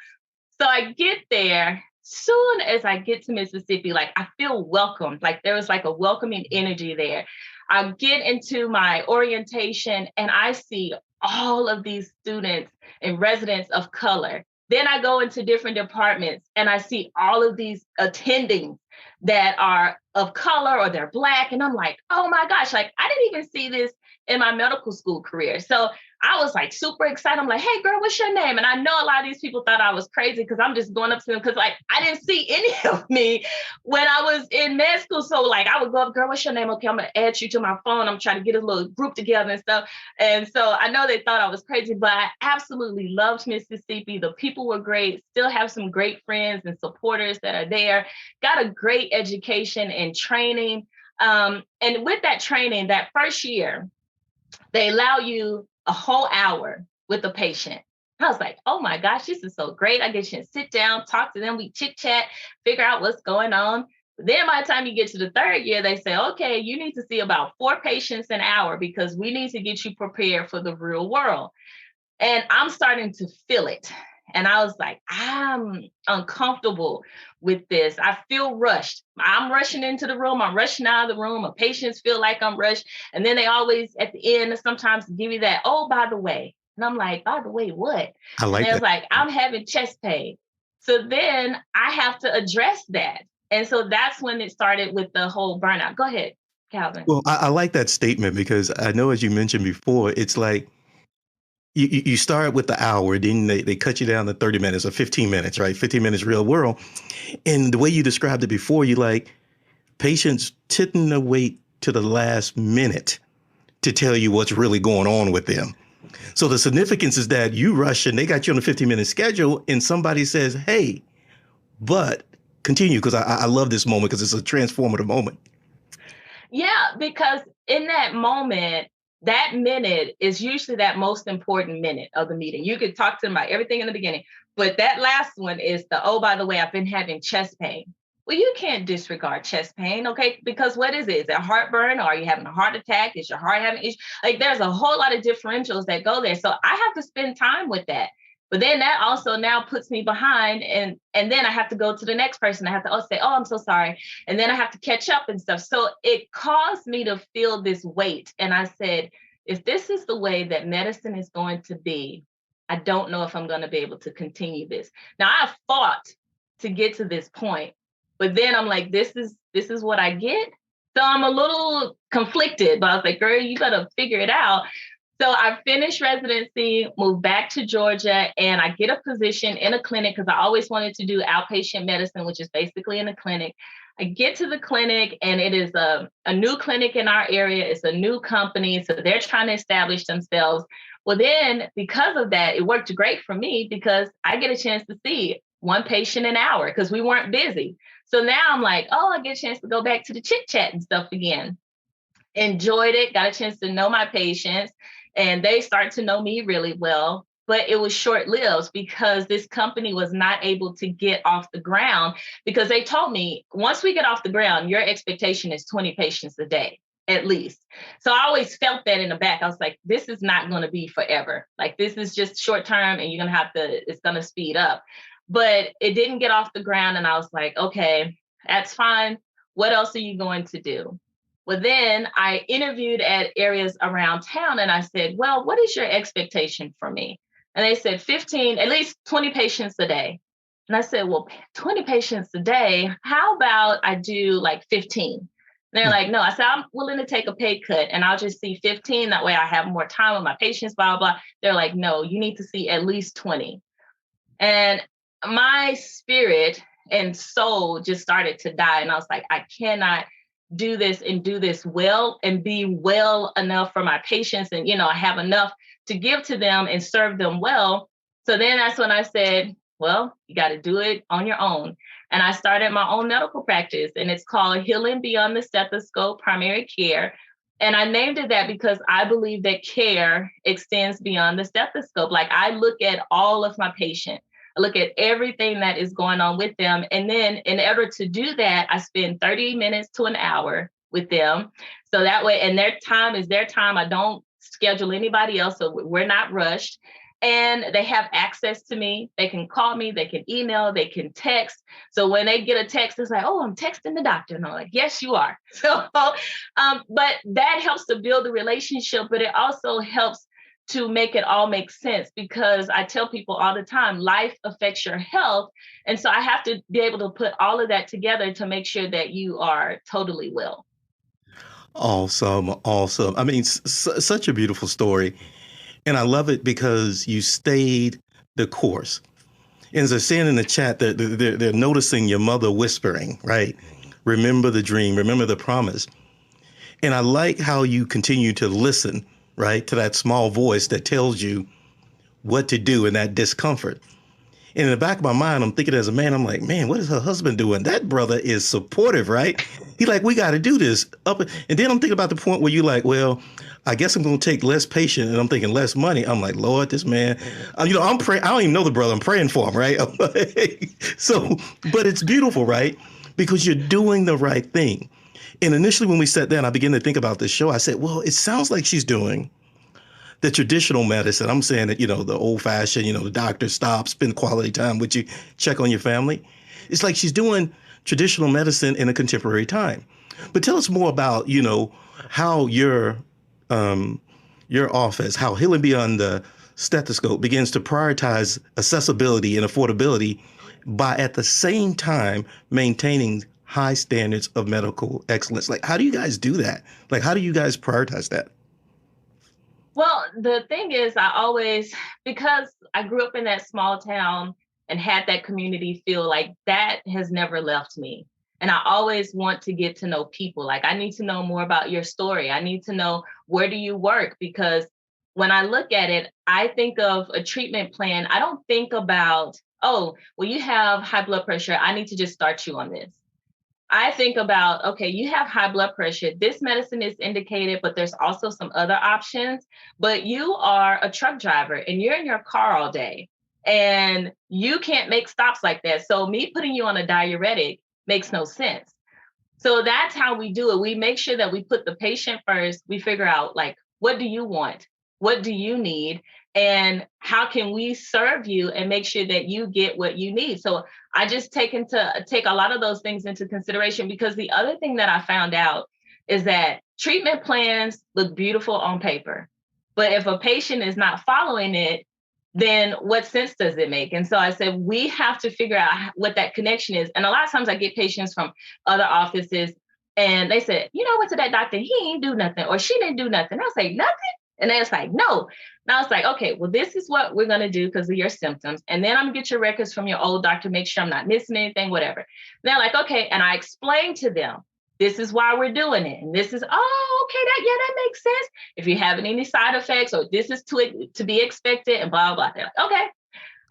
So I get there. Soon as I get to Mississippi, like I feel welcomed. Like there was like a welcoming energy there. I get into my orientation and I see all of these students and residents of color. Then I go into different departments and I see all of these attendings that are of color or they're Black. And I'm like, oh my gosh, like I didn't even see this in my medical school career. So I was like super excited. I'm like, hey girl, what's your name? And I know a lot of these people thought I was crazy because I'm just going up to them because like I didn't see any of me when I was in med school. So like I would go up, girl, what's your name? Okay, I'm gonna add you to my phone. I'm trying to get a little group together and stuff. And so I know they thought I was crazy, but I absolutely loved Mississippi. The people were great. Still have some great friends and supporters that are there. Got a great education and training. And with that training, that first year, they allow you a whole hour with a patient. I was like, oh my gosh, this is so great. I get you to sit down, talk to them, we chit chat, figure out what's going on. Then by the time you get to the third year, they say, okay, you need to see about 4 patients an hour because we need to get you prepared for the real world. And I'm starting to feel it. And I was like, I'm uncomfortable with this. I feel rushed. I'm rushing into the room. I'm rushing out of the room. My patients feel like I'm rushed. And then they always, at the end, sometimes give you that, oh, by the way. And I'm like, by the way, what? I like and they was that. like, I'm having chest pain. So then I have to address that. And so that's when it started with the whole burnout. Go ahead, Calvin. Well, I like that statement because I know, as you mentioned before, it's like you start with the hour, then they cut you down to 30 minutes or 15 minutes, right? 15 minutes real world. And the way you described it before, you like patients tend to wait to the last minute to tell you what's really going on with them. So the significance is that you rush and they got you on a 15-minute schedule and somebody says, hey, but continue, because I love this moment because it's a transformative moment. Yeah, because in that moment, that minute is usually that most important minute of the meeting. You could talk to them about everything in the beginning, but that last one is the, oh, by the way, I've been having chest pain. Well, you can't disregard chest pain, okay? Because what is it? Is it heartburn? Or are you having a heart attack? Is your heart having issues? Like there's a whole lot of differentials that go there. So I have to spend time with that. But then that also now puts me behind, and then I have to go to the next person. I have to say, oh, I'm so sorry. And then I have to catch up and stuff. So it caused me to feel this weight. And I said, if this is the way that medicine is going to be, I don't know if I'm going to be able to continue this. Now, I fought to get to this point, but then I'm like, this is what I get. So I'm a little conflicted, but I was like, girl, you got to figure it out. So I finished residency, moved back to Georgia, and I get a position in a clinic because I always wanted to do outpatient medicine, which is basically in a clinic. I get to the clinic, and it is a new clinic in our area. It's a new company, so they're trying to establish themselves. Well, then because of that, it worked great for me because I get a chance to see 1 patient an hour because we weren't busy. So now I'm like, oh, I get a chance to go back to the chit chat and stuff again. Enjoyed it, got a chance to know my patients. And they start to know me really well, but it was short-lived because this company was not able to get off the ground because they told me, once we get off the ground, your expectation is 20 patients a day, at least. So I always felt that in the back. I was like, this is not going to be forever. Like, this is just short-term and you're going to have to, it's going to speed up. But it didn't get off the ground. And I was like, okay, that's fine. What else are you going to do? Well, then I interviewed at areas around town and I said, well, what is your expectation for me? And they said 15, at least 20 patients a day. And I said, well, 20 patients a day, how about I do like 15? And they're like, no. I said, I'm willing to take a pay cut and I'll just see 15. That way I have more time with my patients, blah, blah, blah. They're like, no, you need to see at least 20. And my spirit and soul just started to die. And I was like, I cannot do this and do this well and be well enough for my patients. And, I have enough to give to them and serve them well. So then that's when I said, well, you got to do it on your own. And I started my own medical practice and it's called Healing Beyond the Stethoscope Primary Care. And I named it that because I believe that care extends beyond the stethoscope. Like I look at all of my patients. I look at everything that is going on with them. And then in order to do that, I spend 30 minutes to an hour with them. So that way, and their time is their time. I don't schedule anybody else. So we're not rushed. And they have access to me. They can call me, they can email, they can text. So when they get a text, it's like, oh, I'm texting the doctor. And I'm like, yes, you are. So, but that helps to build the relationship, but it also helps to make it all make sense because I tell people all the time, life affects your health. And so I have to be able to put all of that together to make sure that you are totally well. Awesome. Awesome. I mean, such a beautiful story. And I love it because you stayed the course. And as they're saying in the chat, they're noticing your mother whispering, right? Remember the dream, remember the promise. And I like how you continue to listen, right, to that small voice that tells you what to do in that discomfort. And in the back of my mind, I'm thinking as a man, I'm like, man, what is her husband doing? That brother is supportive, right? He like, we got to do this up. And then I'm thinking about the point where you're like, well, I guess I'm going to take less patient, and I'm thinking less money. I'm like, Lord, this man, I'm praying. I don't even know the brother. I'm praying for him, right? So, but it's beautiful, right? Because you're doing the right thing. And initially when we sat down, I began to think about this show. I said, well, it sounds like she's doing the traditional medicine. I'm saying that, the old fashioned, the doctor stop, spend quality time with you, check on your family. It's like she's doing traditional medicine in a contemporary time. But tell us more about, how your office, how Healing Beyond the Stethoscope begins to prioritize accessibility and affordability by at the same time maintaining high standards of medical excellence. Like, how do you guys do that? Like, how do you guys prioritize that? Well, the thing is, because I grew up in that small town and had that community feel, like that has never left me. And I always want to get to know people. Like, I need to know more about your story. I need to know, where do you work? Because when I look at it, I think of a treatment plan. I don't think about, oh, well, you have high blood pressure, I need to just start you on this. I think about, okay, you have high blood pressure. This medicine is indicated, but there's also some other options. But you are a truck driver and you're in your car all day and you can't make stops like that. So me putting you on a diuretic makes no sense. So that's how we do it. We make sure that we put the patient first. We figure out, like, what do you want? What do you need? And how can we serve you and make sure that you get what you need? So I just take a lot of those things into consideration, because the other thing that I found out is that treatment plans look beautiful on paper, but if a patient is not following it, then what sense does it make? And so I said, we have to figure out what that connection is. And a lot of times I get patients from other offices and they said, I went to that doctor, he ain't do nothing, or she didn't do nothing. I was like, nothing? And they was like, no. And I was like, okay, well, this is what we're going to do because of your symptoms. And then I'm going to get your records from your old doctor, make sure I'm not missing anything, whatever. And they're like, okay. And I explained to them, this is why we're doing it. And this is, oh, okay, that makes sense. If you're having any side effects, or this is to be expected, and blah, blah, blah. They're like, okay.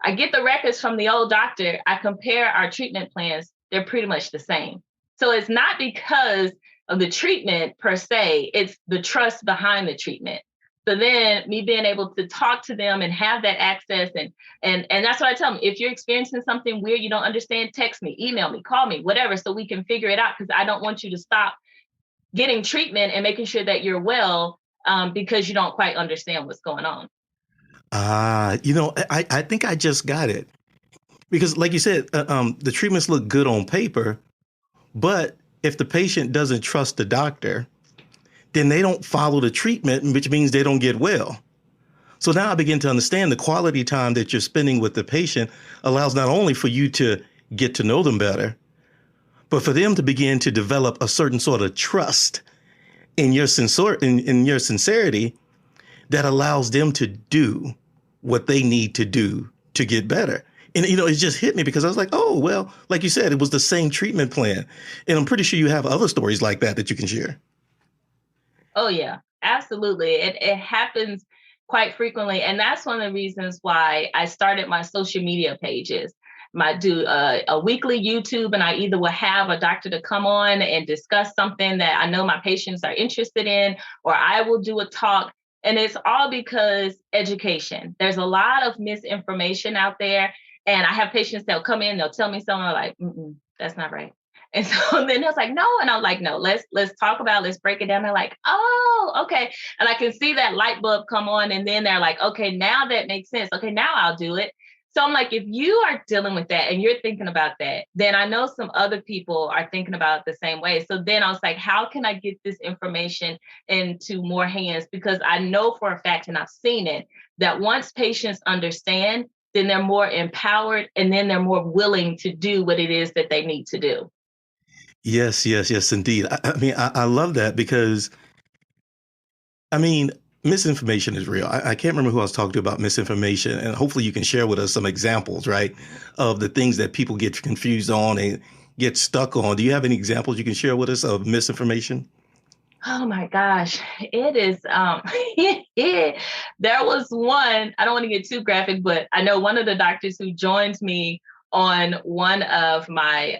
I get the records from the old doctor. I compare our treatment plans. They're pretty much the same. So it's not because of the treatment per se, it's the trust behind the treatment. So then me being able to talk to them and have that access, and that's what I tell them. If you're experiencing something weird, you don't understand, text me, email me, call me, whatever, so we can figure it out, because I don't want you to stop getting treatment and making sure that you're well because you don't quite understand what's going on. I think I just got it. Because like you said, the treatments look good on paper, but if the patient doesn't trust the doctor, then they don't follow the treatment, which means they don't get well. So now I begin to understand the quality time that you're spending with the patient allows not only for you to get to know them better, but for them to begin to develop a certain sort of trust in your sincerity that allows them to do what they need to do to get better. And, it just hit me because I was like, oh, well, like you said, it was the same treatment plan. And I'm pretty sure you have other stories like that you can share. Oh, yeah, absolutely. It happens quite frequently. And that's one of the reasons why I started my social media pages. I do a weekly YouTube, and I either will have a doctor to come on and discuss something that I know my patients are interested in, or I will do a talk. And it's all because education. There's a lot of misinformation out there. And I have patients that'll come in, they'll tell me something like, that's not right. And so then it's like, no. And I'm like, no, let's talk about it. Let's break it down. They're like, oh, okay. And I can see that light bulb come on. And then they're like, okay, now that makes sense. Okay, now I'll do it. So I'm like, if you are dealing with that and you're thinking about that, then I know some other people are thinking about it the same way. So then I was like, how can I get this information into more hands? Because I know for a fact, and I've seen it, that once patients understand, then they're more empowered, and then they're more willing to do what it is that they need to do. Yes, indeed. I love that because, misinformation is real. I can't remember who I was talking to about misinformation, and hopefully you can share with us some examples, right, of the things that people get confused on and get stuck on. Do you have any examples you can share with us of misinformation? Oh my gosh, it is. There was one, I don't want to get too graphic, but I know one of the doctors who joined me on one of my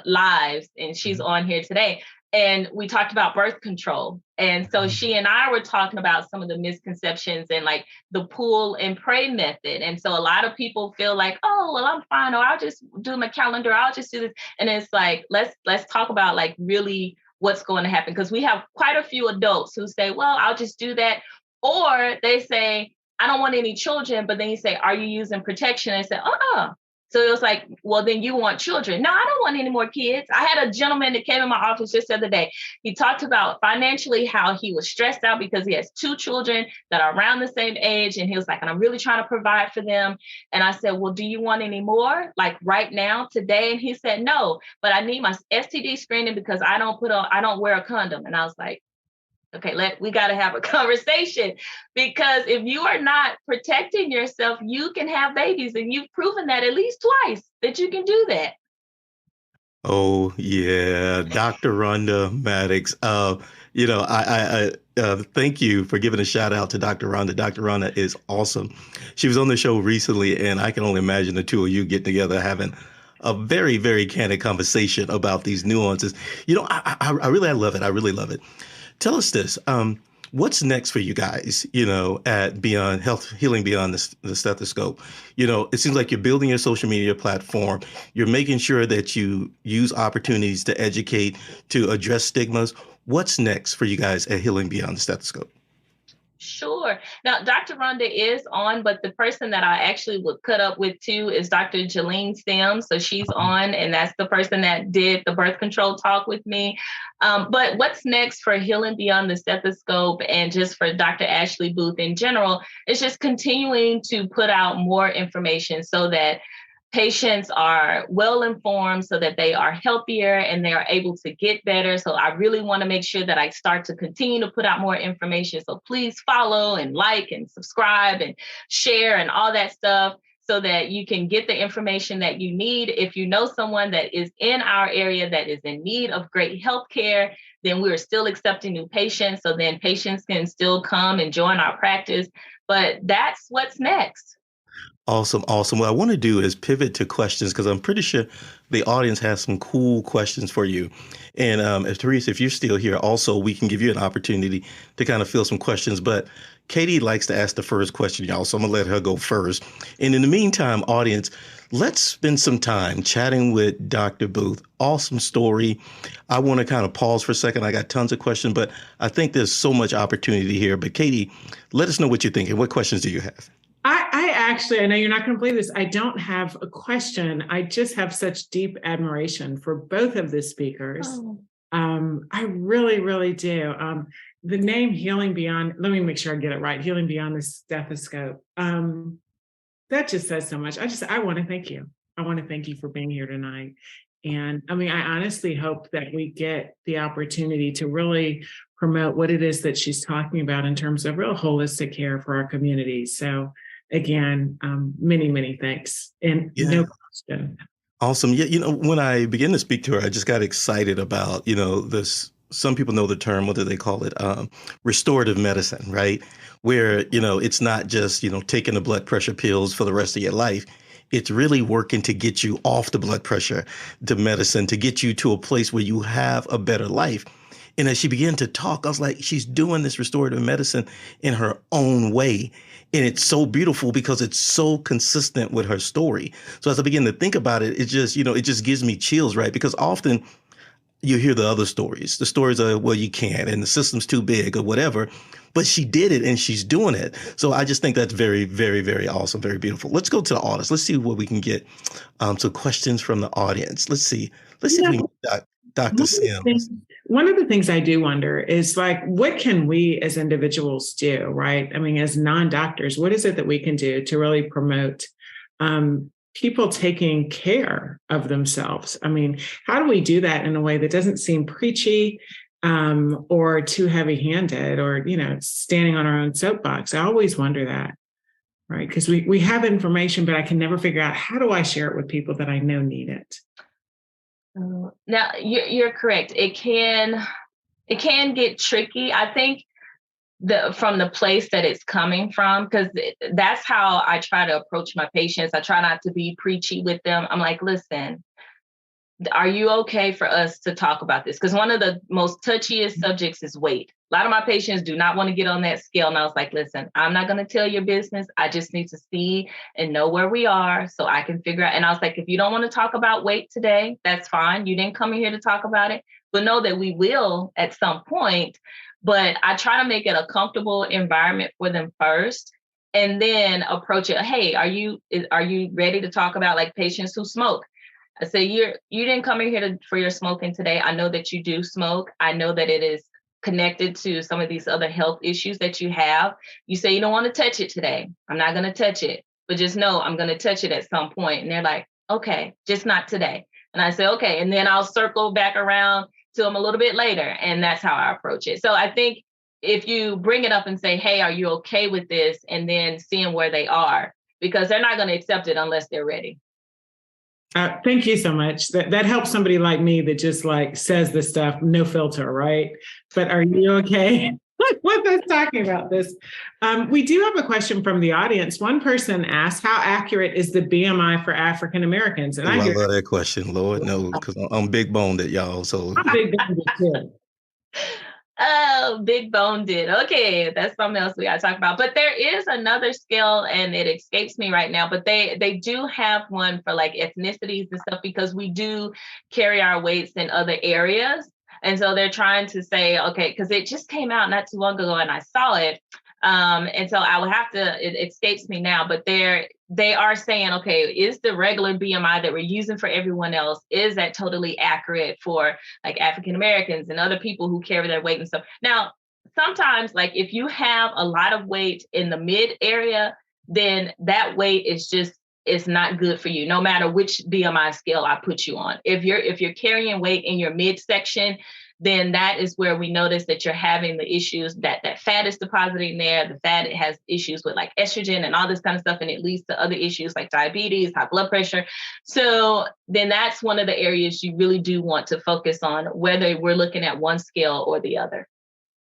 lives, and she's on here today. And we talked about birth control. And so she and I were talking about some of the misconceptions and like the pull and pray method. And so a lot of people feel like, oh, well, I'm fine, or I'll just do my calendar, I'll just do this. And it's like, let's talk about like really what's going to happen. Because we have quite a few adults who say, well, I'll just do that. Or they say, I don't want any children. But then you say, are you using protection? And I say, So it was like, well, then you want children. No, I don't want any more kids. I had a gentleman that came in my office just the other day. He talked about financially how he was stressed out because he has 2 children that are around the same age. And he was like, and I'm really trying to provide for them. And I said, well, do you want any more? Like right now, today? And he said, no, but I need my STD screening because I don't wear a condom. And I was like, okay, we got to have a conversation, because if you are not protecting yourself, you can have babies, and you've proven that at least twice that you can do that. Oh yeah, Dr. Rhonda Maddox. I thank you for giving a shout out to Dr. Rhonda. Dr. Rhonda is awesome. She was on the show recently, and I can only imagine the two of you getting together having a very, very candid conversation about these nuances. I love it. I really love it. Tell us this. What's next for you guys, at Beyond Health, Healing Beyond the Stethoscope? It seems like you're building your social media platform. You're making sure that you use opportunities to educate, to address stigmas. What's next for you guys at Healing Beyond the Stethoscope? Sure. Now, Dr. Rhonda is on, but the person that I actually would cut up with too is Dr. Jalene Sims. So she's on, and that's the person that did the birth control talk with me. But what's next for Healing Beyond the Stethoscope and just for Dr. Ashlie Booth in general is just continuing to put out more information so that patients are well informed, so that they are healthier and they are able to get better. So I really want to make sure that I start to continue to put out more information. So please follow and like and subscribe and share and all that stuff, so that you can get the information that you need. If you know someone that is in our area that is in need of great health care, then we're still accepting new patients. So then patients can still come and join our practice. But that's what's next. Awesome. What I want to do is pivot to questions, because I'm pretty sure the audience has some cool questions for you. And Theresa, if you're still here, also, we can give you an opportunity to kind of fill some questions. But Katie likes to ask the first question, y'all, so I'm going to let her go first. And in the meantime, audience, let's spend some time chatting with Dr. Booth. Awesome story. I want to kind of pause for a second. I got tons of questions, but I think there's so much opportunity here. But Katie, let us know what you're thinking. What questions do you have? I know you're not going to believe this. I don't have a question. I just have such deep admiration for both of the speakers. Oh. I really, really do. The name Healing Beyond, let me make sure I get it right. Healing Beyond the Stethoscope. That just says so much. I want to thank you. I want to thank you for being here tonight. And I honestly hope that we get the opportunity to really promote what it is that she's talking about in terms of real holistic care for our community. So again, many, many thanks. And no question. Awesome. Yeah, when I began to speak to her, I just got excited about, this. Some people know the term, what do they call it? Restorative medicine, right? Where, it's not just, taking the blood pressure pills for the rest of your life. It's really working to get you off the blood pressure, the medicine, to get you to a place where you have a better life. And as she began to talk, I was like, she's doing this restorative medicine in her own way. And it's so beautiful because it's so consistent with her story. So as I begin to think about it, it just gives me chills, right? Because often you hear the other stories. The stories are, well, you can't, and the system's too big or whatever. But she did it, and she's doing it. So I just think that's very, very, very awesome, very beautiful. Let's go to the audience. Let's see what we can get. Some questions from the audience. Let's see if we can get Dr. Sims. One of the things I do wonder is, like, what can we as individuals do, right? As non-doctors, what is it that we can do to really promote people taking care of themselves? How do we do that in a way that doesn't seem preachy or too heavy-handed or, standing on our own soapbox? I always wonder that, right? Because we have information, but I can never figure out, how do I share it with people that I know need it? Now, you're correct. It can get tricky. I think from the place that it's coming from, because that's how I try to approach my patients. I try not to be preachy with them. I'm like, listen, are you okay for us to talk about this? Because one of the most touchiest subjects is weight. A lot of my patients do not want to get on that scale. And I was like, listen, I'm not going to tell your business. I just need to see and know where we are so I can figure out. And I was like, if you don't want to talk about weight today, that's fine. You didn't come in here to talk about it, but know that we will at some point. But I try to make it a comfortable environment for them first, and then approach it. Hey, are you ready to talk about like patients who smoke? I say, you didn't come in here for your smoking today. I know that you do smoke. I know that it is connected to some of these other health issues that you have. You say you don't want to touch it today. I'm not going to touch it, but just know I'm going to touch it at some point. And they're like, okay, just not today. And I say, okay. And then I'll circle back around to them a little bit later. And that's how I approach it. So I think if you bring it up and say, hey, are you okay with this? And then seeing where they are, because they're not going to accept it unless they're ready. Thank you so much. That helps somebody like me that just like says this stuff, no filter, right? But are you okay with us talking about this? We do have a question from the audience. One person asked, how accurate is the BMI for African Americans? And I love that question. Lord knows, because I'm big boned at y'all. So I'm big boned too. Oh, big bone did. Okay, that's something else we got to talk about. But there is another scale, and it escapes me right now, but they do have one for like ethnicities and stuff, because we do carry our weights in other areas. And so they're trying to say, okay, because it just came out not too long ago and I saw it. And so I will have to, it escapes me now, but they are saying, okay, is the regular BMI that we're using for everyone else, is that totally accurate for like African Americans and other people who carry their weight and stuff? Now, sometimes like if you have a lot of weight in the mid area, then that weight is just, it's not good for you, no matter which BMI scale I put you on. If you're carrying weight in your midsection, then that is where we notice that you're having the issues that fat is depositing there. The fat has issues with like estrogen and all this kind of stuff, and it leads to other issues like diabetes, high blood pressure. So then that's one of the areas you really do want to focus on, whether we're looking at one scale or the other.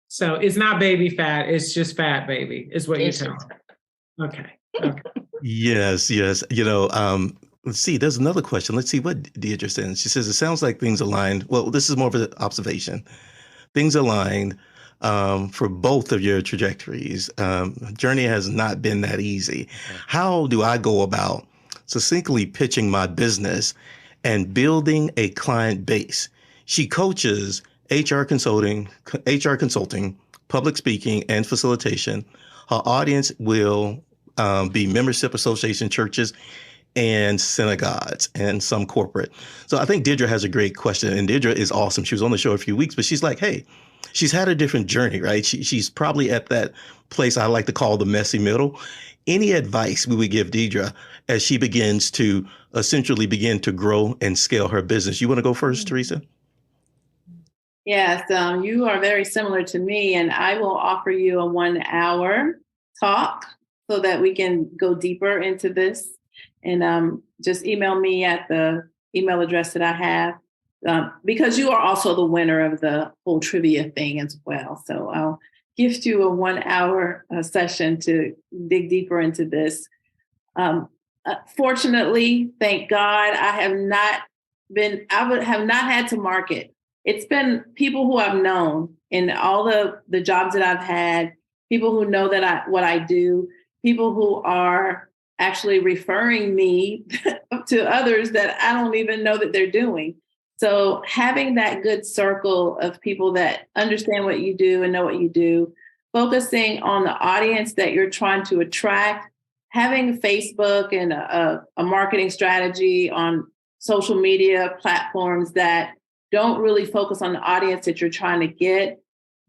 So it's not baby fat, it's just fat, baby, is what you're telling me. Okay. Yes. Let's see, there's another question. Let's see what Deirdre says. She says, it sounds like things aligned. Well, this is more of an observation. Things aligned for both of your trajectories. Journey has not been that easy. How do I go about succinctly pitching my business and building a client base? She coaches HR consulting, public speaking, and facilitation. Her audience will be membership association churches and synagogues and some corporate. So I think Deirdre has a great question, and Deirdre is awesome. She was on the show a few weeks, but she's like, hey, she's had a different journey, right? She's probably at that place I like to call the messy middle. Any advice we would give Deirdre as she begins to essentially begin to grow and scale her business? You want to go first, Theresa? Yes, you are very similar to me, and I will offer you a 1-hour talk so that we can go deeper into this. And just email me at the email address that I have, because you are also the winner of the whole trivia thing as well. So I'll gift you a 1-hour session to dig deeper into this. Fortunately, thank God, I have not had to market. It's been people who I've known in all the jobs that I've had, people who know what I do, people who are actually referring me to others that I don't even know that they're doing. So having that good circle of people that understand what you do and know what you do, focusing on the audience that you're trying to attract, having Facebook and a marketing strategy on social media platforms that don't really focus on the audience that you're trying to get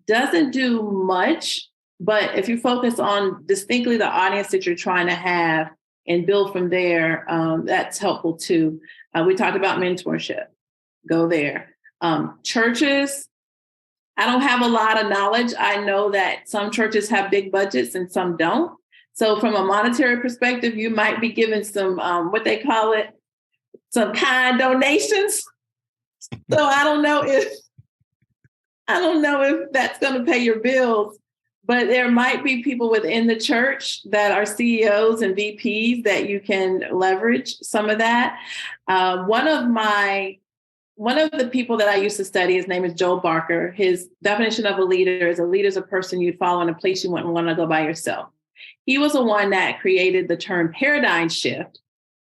doesn't do much. But if you focus on distinctly the audience that you're trying to have and build from there, that's helpful too. We talked about mentorship. Go there. Churches, I don't have a lot of knowledge. I know that some churches have big budgets and some don't. So from a monetary perspective, you might be given some, what they call it, some kind donations. So I don't know if that's going to pay your bills. But there might be people within the church that are CEOs and VPs that you can leverage some of that. One of my one of the people that I used to study, his name is Joel Barker. His definition of a leader is a person you'd follow in a place you wouldn't want to go by yourself. He was the one that created the term paradigm shift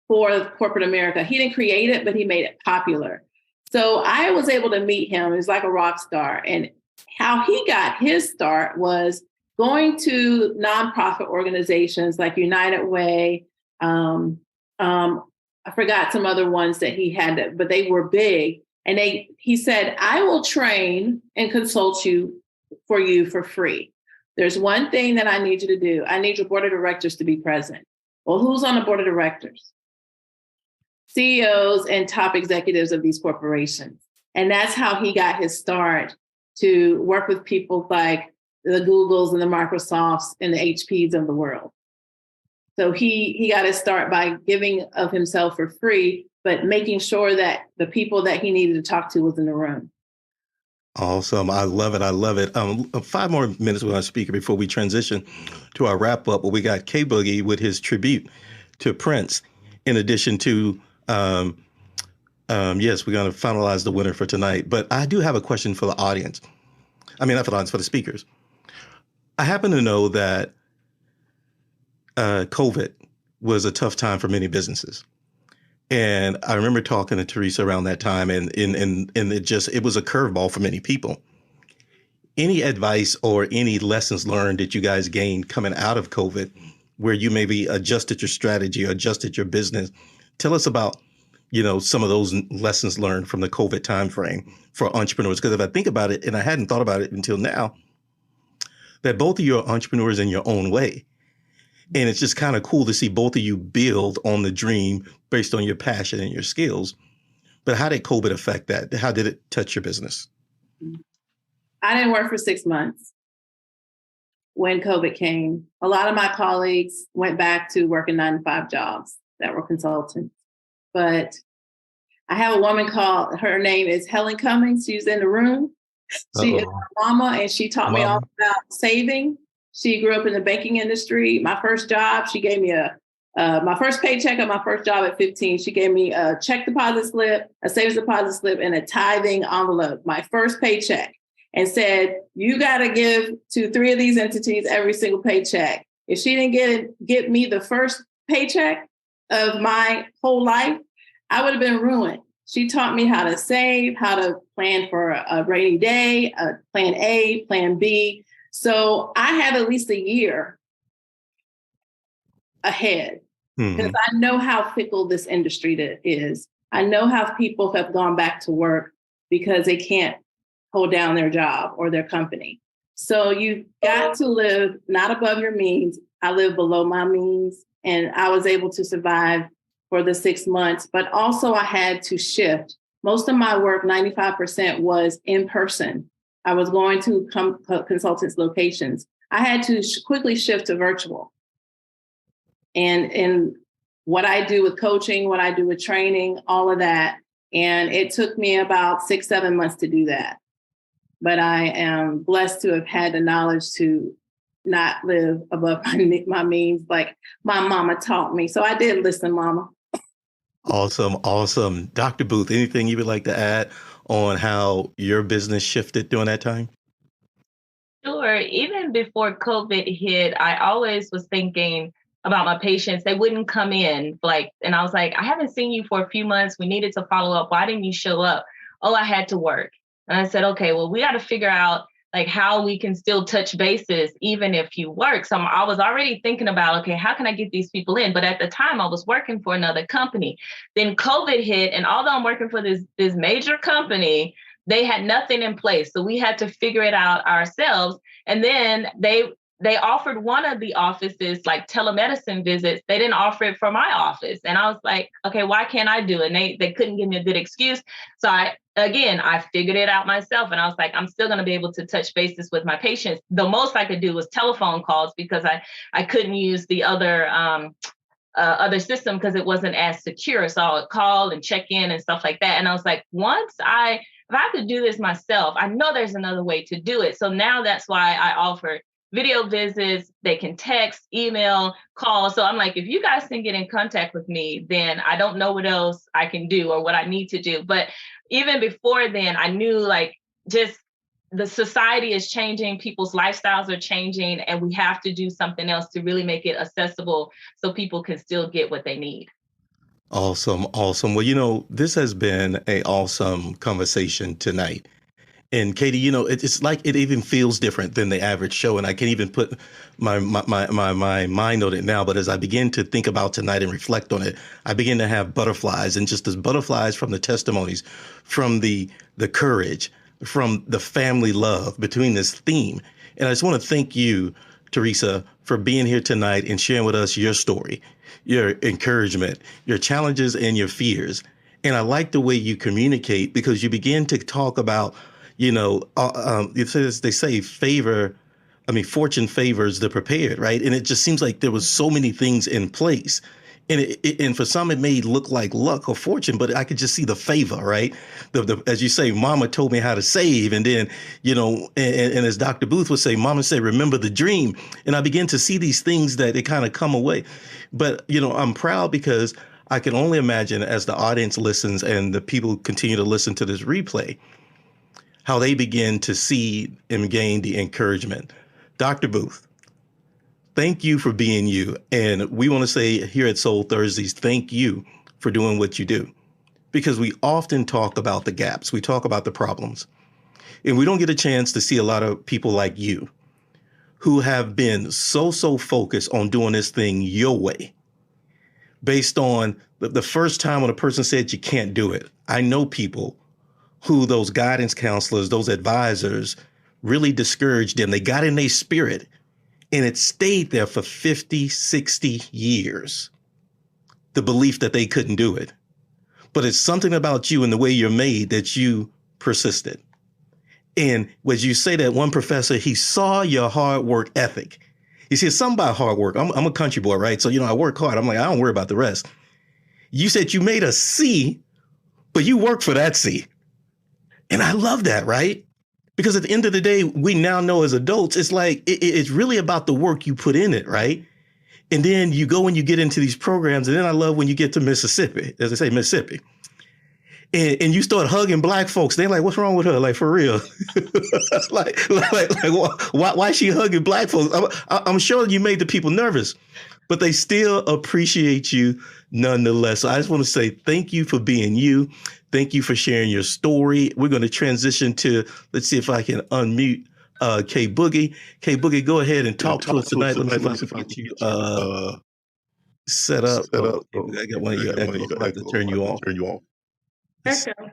for corporate America. He didn't create it, but he made it popular. So I was able to meet him. He was like a rock star. And how he got his start was going to nonprofit organizations like United Way. I forgot some other ones that he had, but they were big. And he said, I will train and consult you for free. There's one thing that I need you to do. I need your board of directors to be present. Well, who's on the board of directors? CEOs and top executives of these corporations. And that's how he got his start to work with people like the Googles and the Microsofts and the HPs of the world. So he got his start by giving of himself for free, but making sure that the people that he needed to talk to was in the room. Awesome. I love it. I love it. 5 more minutes with our speaker before we transition to our wrap up. Well, we got K Boogie with his tribute to Prince. In addition to, yes, we're going to finalize the winner for tonight. But I do have a question for the audience. I mean, not for the audience, for the speakers. I happen to know that COVID was a tough time for many businesses. And I remember talking to Theresa around that time, and it was a curveball for many people. Any advice or any lessons learned that you guys gained coming out of COVID, where you maybe adjusted your strategy or adjusted your business? Tell us about, some of those lessons learned from the COVID timeframe for entrepreneurs. Because if I think about it, and I hadn't thought about it until now, that both of you are entrepreneurs in your own way. And it's just kind of cool to see both of you build on the dream based on your passion and your skills. But how did COVID affect that? How did it touch your business? I didn't work for 6 months when COVID came. A lot of my colleagues went back to working 9-to-5 jobs that were consultants. But I have a woman her name is Helen Cummings. She's in the room. She is my mama, and she taught me all about saving. She grew up in the banking industry. My first job, she gave me my first paycheck of my first job at 15. She gave me a check deposit slip, a savings deposit slip, and a tithing envelope, my first paycheck, and said, you got to give to 3 of these entities every single paycheck. If she didn't get me the first paycheck of my whole life, I would have been ruined. She taught me how to save, how to plan for a rainy day, plan A, plan B. So I have at least a year ahead because I know how fickle this industry is. I know how people have gone back to work because they can't hold down their job or their company. So you've got to live not above your means. I live below my means, and I was able to survive for the 6 months, but also I had to shift. Most of my work, 95%, was in person. I was going to consultants' locations. I had to quickly shift to virtual. And what I do with coaching, what I do with training, all of that. And it took me about 6-7 months to do that. But I am blessed to have had the knowledge to not live above my means like my mama taught me. So I did listen, Mama. Awesome. Dr. Booth, anything you would like to add on how your business shifted during that time? Sure. Even before COVID hit, I always was thinking about my patients. They wouldn't come in, and I was like, I haven't seen you for a few months. We needed to follow up. Why didn't you show up? Oh, I had to work. And I said, okay, well, we got to figure out how we can still touch bases even if you work. So I was already thinking about, okay, how can I get these people in? But at the time I was working for another company. Then COVID hit, and although I'm working for this major company, they had nothing in place. So we had to figure it out ourselves. And then they offered one of the offices telemedicine visits. They didn't offer it for my office. And I was like, okay, why can't I do it? And they couldn't give me a good excuse. So I figured it out myself. And I was like, I'm still going to be able to touch bases with my patients. The most I could do was telephone calls because I couldn't use the other system because it wasn't as secure. So I would call and check in and stuff like that. And I was like, if I could do this myself, I know there's another way to do it. So now that's why I offer video visits, they can text, email, call. So I'm like, if you guys can get in contact with me, then I don't know what else I can do or what I need to do. But even before then, I knew like just the society is changing, people's lifestyles are changing, and we have to do something else to really make it accessible so people can still get what they need. Awesome. Awesome. Well, this has been an awesome conversation tonight. And Katie, it's like it even feels different than the average show. And I can't even put my mind on it now. But as I begin to think about tonight and reflect on it, I begin to have butterflies, and just as butterflies from the testimonies, from the courage, from the family love between this theme. And I just want to thank you, Theresa, for being here tonight and sharing with us your story, your encouragement, your challenges and your fears. And I like the way you communicate, because you begin to talk about, they say fortune favors the prepared, right? And it just seems like there was so many things in place. And for some, it may look like luck or fortune, but I could just see the favor, right? As you say, Mama told me how to save. And then, and as Dr. Booth would say, Mama said, remember the dream. And I begin to see these things that they kind of come away. But, I'm proud, because I can only imagine, as the audience listens and the people continue to listen to this replay, how they begin to see and gain the encouragement. Dr. Booth, thank you for being you. And we want to say here at Soul Thursdays, thank you for doing what you do, because we often talk about the gaps. We talk about the problems, and we don't get a chance to see a lot of people like you who have been so focused on doing this thing your way, based on the first time when a person said you can't do it. I know people who those guidance counselors, those advisors really discouraged them. They got in their spirit, and it stayed there for 50, 60 years, the belief that they couldn't do it. But it's something about you and the way you're made that you persisted. And as you say, that one professor, he saw your hard work ethic. He said something about hard work. I'm a country boy, right? So, I work hard. I'm like, I don't worry about the rest. You said you made a C, but you worked for that C. And I love that, right? Because at the end of the day, we now know as adults, it's like, it's really about the work you put in it, right? And then you go and you get into these programs. And then I love when you get to Mississippi, as I say, Mississippi. And you start hugging Black folks. They're like, what's wrong with her? Like, for real? like, why is she hugging Black folks? I'm sure you made the people nervous, but they still appreciate you nonetheless. So I just want to say thank you for being you. Thank you for sharing your story. We're going to transition to, let's see if I can unmute K Boogie. K Boogie, go ahead and talk to us tonight. Let me see if I can get you set up. I got one of your echoes. I have to turn you off. Echo.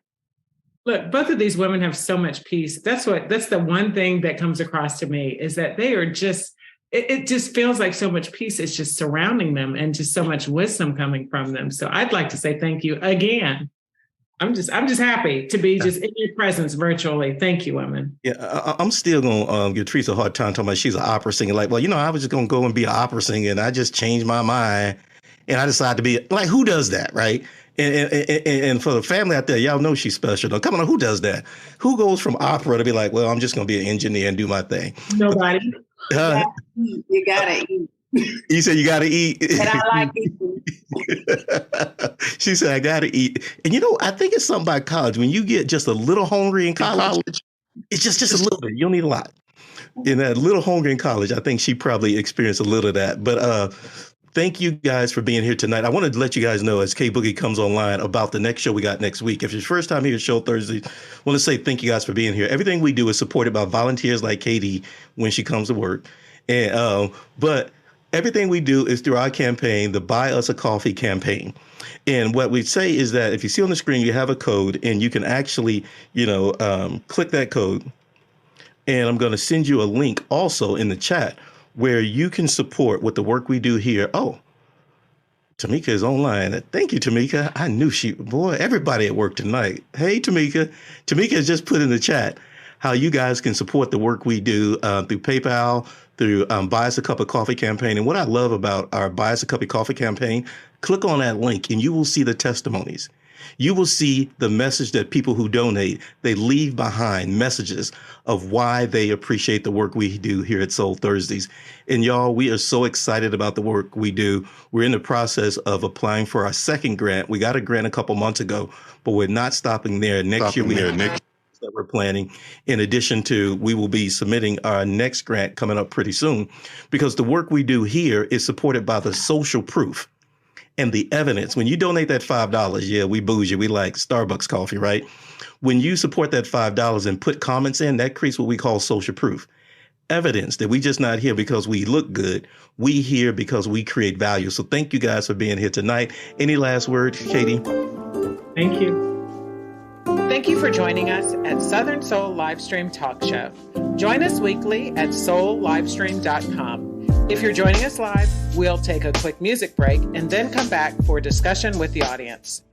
Look, both of these women have so much peace. That's the one thing that comes across to me, is that they are just, it just feels like so much peace is just surrounding them, and just so much wisdom coming from them. So I'd like to say thank you again. I'm just happy to be just in your presence virtually. Thank you, women. Yeah, I'm still going to give Theresa a hard time talking about she's an opera singer. Like, well, I was just going to go and be an opera singer, and I just changed my mind, and I decided to be like, who does that, right? And for the family out there, y'all know she's special. Though. Come on, who does that? Who goes from opera to be like, well, I'm just going to be an engineer and do my thing? Nobody. You gotta eat. You said you got to eat. And I like eating. She said, I got to eat. And I think it's something about college. When you get just a little hungry in college, it's just a little bit. You don't need a lot. In that little hungry in college, I think she probably experienced a little of that. But thank you guys for being here tonight. I wanted to let you guys know, as K Boogie comes online, about the next show we got next week. If it's your first time here at Show Thursday, I want to say thank you guys for being here. Everything we do is supported by volunteers like Katie when she comes to work. And but everything we do is through our campaign, the Buy Us a Coffee campaign. And what we say is that if you see on the screen, you have a code, and you can actually, click that code. And I'm going to send you a link also in the chat where you can support what the work we do here. Oh, Tamika is online. Thank you, Tamika. I knew everybody at work tonight. Hey, Tamika. Tamika has just put in the chat how you guys can support the work we do through PayPal, through Buy Us a Cup of Coffee campaign. And what I love about our Buy Us a Cup of Coffee campaign, click on that link and you will see the testimonies. you will see the message that people who donate, they leave behind messages of why they appreciate the work we do here at Soul Thursdays. And y'all, we are so excited about the work we do. We're in the process of applying for our second grant. We got a grant a couple months ago, but we're not stopping there. Next year, that we're planning. In addition to, we will be submitting our next grant coming up pretty soon, because the work we do here is supported by the social proof and the evidence. When you donate that $5, yeah, we bougie, we like Starbucks coffee, right? When you support that $5 and put comments in, that creates what we call social proof. Evidence that we just not here because we look good. We here because we create value. So thank you guys for being here tonight. Any last words, Katie? Thank you. Thank you for joining us at Southern Soul Livestream Talk Show. Join us weekly at soullivestream.com. If you're joining us live, we'll take a quick music break and then come back for a discussion with the audience.